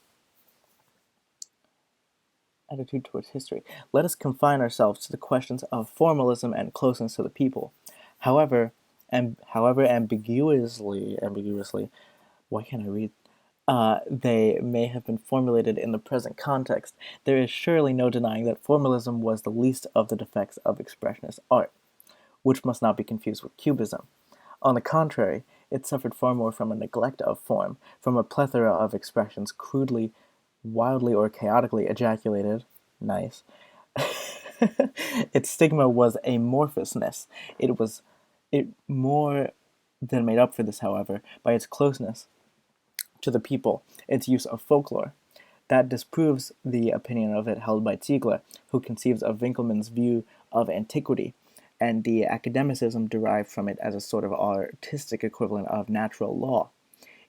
Let us confine ourselves to the questions of formalism and closeness to the people. However ambiguously, why can't I read? They may have been formulated in the present context, there is surely no denying that formalism was the least of the defects of expressionist art, which must not be confused with cubism. On the contrary, it suffered far more from a neglect of form, from a plethora of expressions crudely, wildly, or chaotically ejaculated. Nice. Its stigma was amorphousness. It more than made up for this, however, by its closeness to the people, its use of folklore. That disproves the opinion of it held by Ziegler, who conceives of Winckelmann's view of antiquity, and the academicism derived from it as a sort of artistic equivalent of natural law.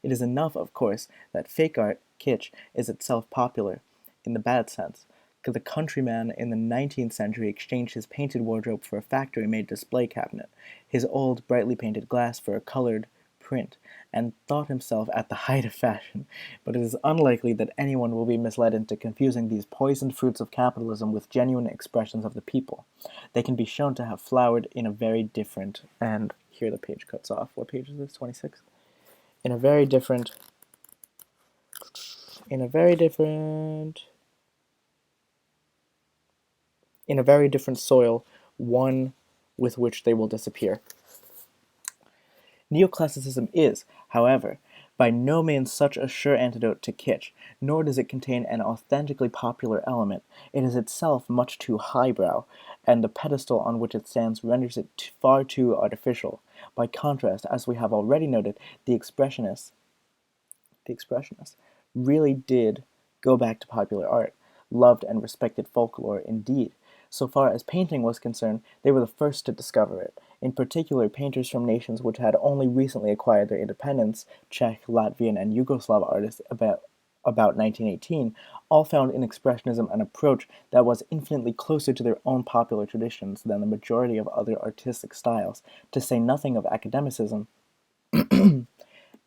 It is enough, of course, that fake art, kitsch, is itself popular, in the bad sense. The countryman in the 19th century exchanged his painted wardrobe for a factory-made display cabinet, his old, brightly painted glass for a colored print, and thought himself at the height of fashion, but it is unlikely that anyone will be misled into confusing these poisoned fruits of capitalism with genuine expressions of the people. They can be shown to have flowered in a very different and here the page cuts off. What page is this? 26. In a very different. In a very different. In a very different soil, one with which they will disappear. Neoclassicism is, however, by no means such a sure antidote to kitsch, nor does it contain an authentically popular element. It is itself much too highbrow, and the pedestal on which it stands renders it far too artificial. By contrast, as we have already noted, the expressionists really did go back to popular art, loved and respected folklore indeed. So far as painting was concerned, they were the first to discover it. In particular, painters from nations which had only recently acquired their independence, Czech, Latvian, and Yugoslav artists about 1918, all found in Expressionism an approach that was infinitely closer to their own popular traditions than the majority of other artistic styles, to say nothing of academicism.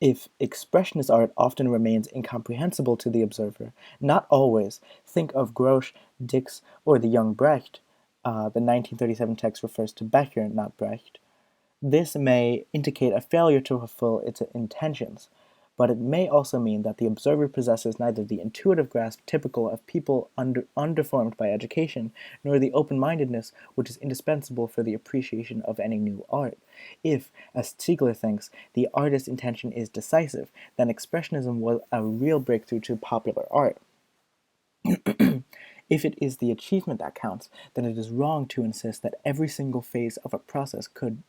If expressionist art often remains incomprehensible to the observer, not always, think of Grosch, Dix, or the young Brecht. The 1937 text refers to Becker, not Brecht. This may indicate a failure to fulfill its intentions, but it may also mean that the observer possesses neither the intuitive grasp typical of people undeformed by education, nor the open-mindedness which is indispensable for the appreciation of any new art. If, as Ziegler thinks, the artist's intention is decisive, then Expressionism was a real breakthrough to popular art. If it is the achievement that counts, then it is wrong to insist that every single phase of a process could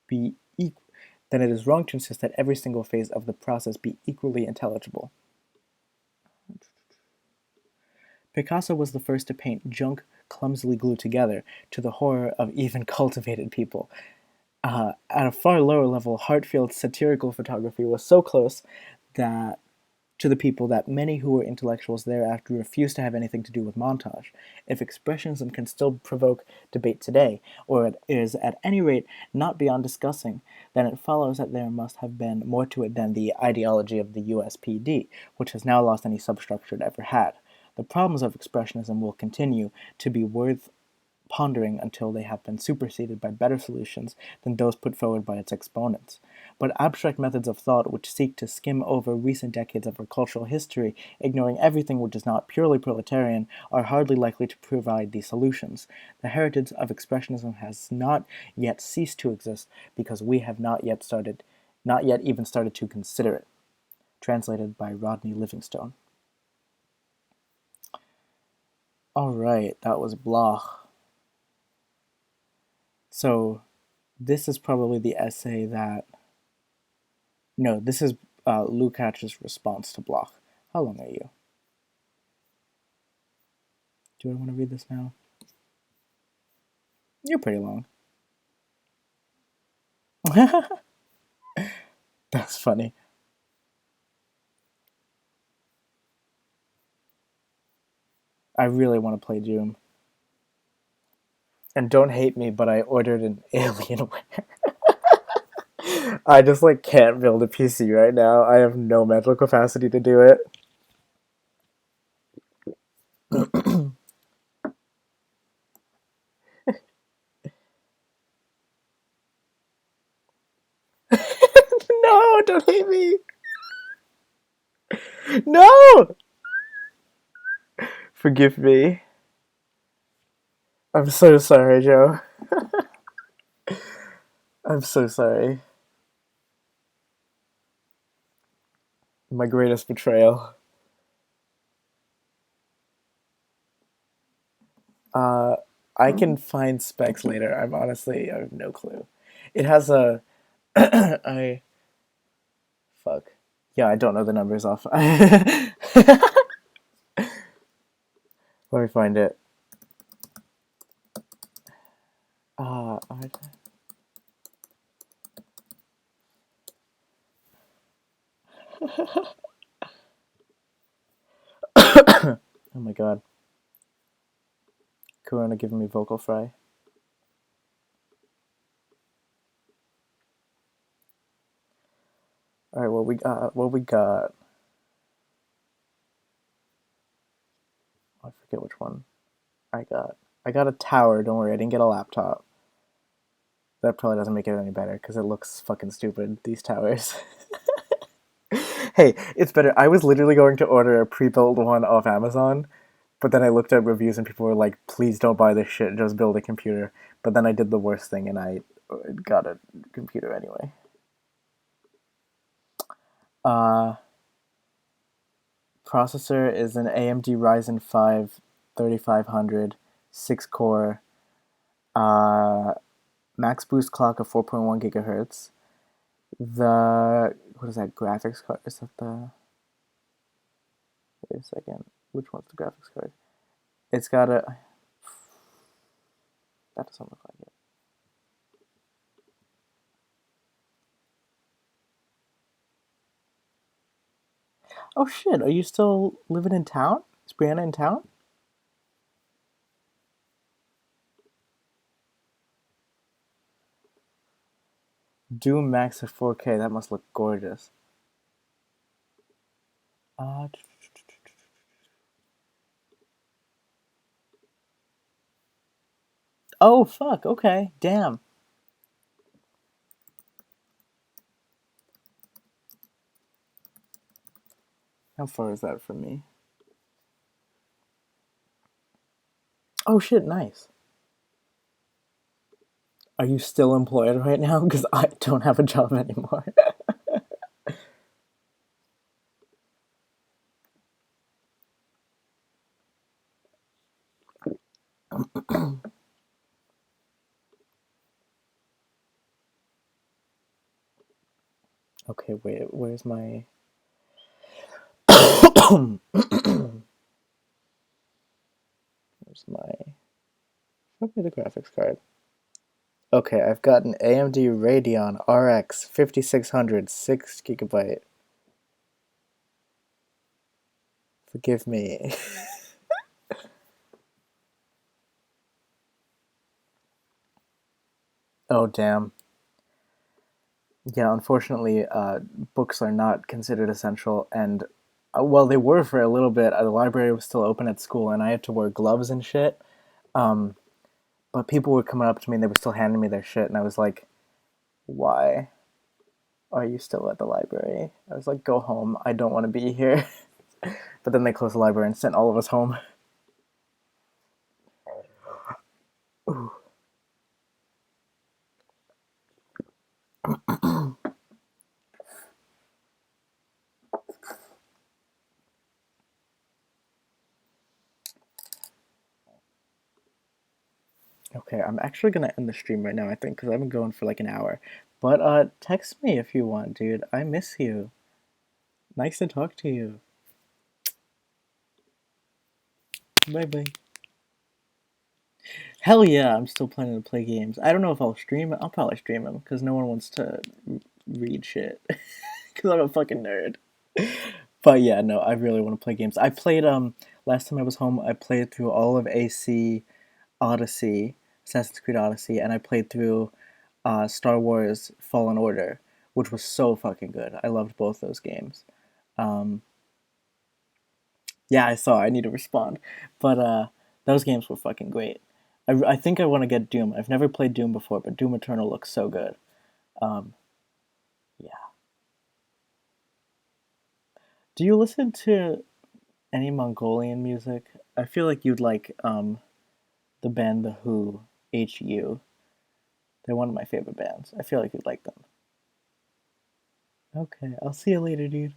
be equal. Then it is wrong to insist that every single phase of the process be equally intelligible. Picasso was the first to paint junk clumsily glued together, to the horror of even cultivated people. At a far lower level, Hartfield's satirical photography was so close that to the people that many who were intellectuals thereafter refused to have anything to do with montage. If Expressionism can still provoke debate today, or it is at any rate not beyond discussing, then it follows that there must have been more to it than the ideology of the USPD, which has now lost any substructure it ever had. The problems of Expressionism will continue to be worth pondering until they have been superseded by better solutions than those put forward by its exponents. But abstract methods of thought which seek to skim over recent decades of our cultural history, ignoring everything which is not purely proletarian, are hardly likely to provide these solutions. The heritage of Expressionism has not yet ceased to exist because we have not yet even started to consider it. Translated by Rodney Livingstone. All right, that was Bloch. So, this is probably the essay that... No, this is Lukács's response to Bloch. How long are you? Do I want to read this now? You're pretty long. That's funny. I really want to play Doom. And don't hate me, but I ordered an Alienware. I just can't build a PC right now. I have no mental capacity to do it. No, don't hate me. No! Forgive me. I'm so sorry, Joe. I'm so sorry. My greatest betrayal. I can find specs later. I have no clue. It has a... I... Fuck. Yeah, I don't know the numbers off. Let me find it. Oh my god. Corona giving me vocal fry. Alright, what we got? Oh, I forget which one I got. I got a tower, don't worry, I didn't get a laptop. That probably doesn't make it any better because it looks fucking stupid, these towers. Hey, it's better. I was literally going to order a pre-built one off Amazon, but then I looked at reviews and people were like, please don't buy this shit, just build a computer. But then I did the worst thing and I got a computer anyway. Uh, Processor is an AMD Ryzen 5 3500, 6 core, uh, max boost clock of 4.1 gigahertz. What is that graphics card? Is that the, wait a second, which one's the graphics card? It's got a, that doesn't look like it. Oh shit, are you still living in town? Is Brianna in town? Doom Max at 4K, that must look gorgeous. Uh, oh fuck, okay, damn. How far is that from me? Oh shit, nice. Are you still employed right now? Because I don't have a job anymore. Okay, wait, where's my... Where's my... Show me the graphics card. Okay, I've got an AMD Radeon RX 5600, 6 gigabyte. Forgive me. Oh, damn. Yeah, unfortunately, books are not considered essential, and well, they were for a little bit. The library was still open at school, and I had to wear gloves and shit. Um, but people were coming up to me, and they were still handing me their shit, and I was like, "Why are you still at the library?" I was like, "Go home. I don't want to be here." But then they closed the library and sent all of us home. Ooh. Okay, I'm actually gonna end the stream right now, I think, because I've been going for like an hour. But text me if you want, dude. I miss you. Nice to talk to you. Bye bye. Hell yeah, I'm still planning to play games. I don't know if I'll stream it. I'll probably stream them because no one wants to read shit. Because I'm a fucking nerd. But yeah, no, I really want to play games. I played last time I was home. I played through all of AC Odyssey, Assassin's Creed Odyssey, and I played through Star Wars Fallen Order, which was so fucking good. I loved both those games. Um, yeah, I saw. I need to respond, but those games were fucking great. I think I want to get Doom. I've never played Doom before, but Doom Eternal looks so good. Um, yeah. Do you listen to any Mongolian music? I feel like you'd like the band The Who, HU. They're one of my favorite bands. I feel like you'd like them. Okay, I'll see you later, dude.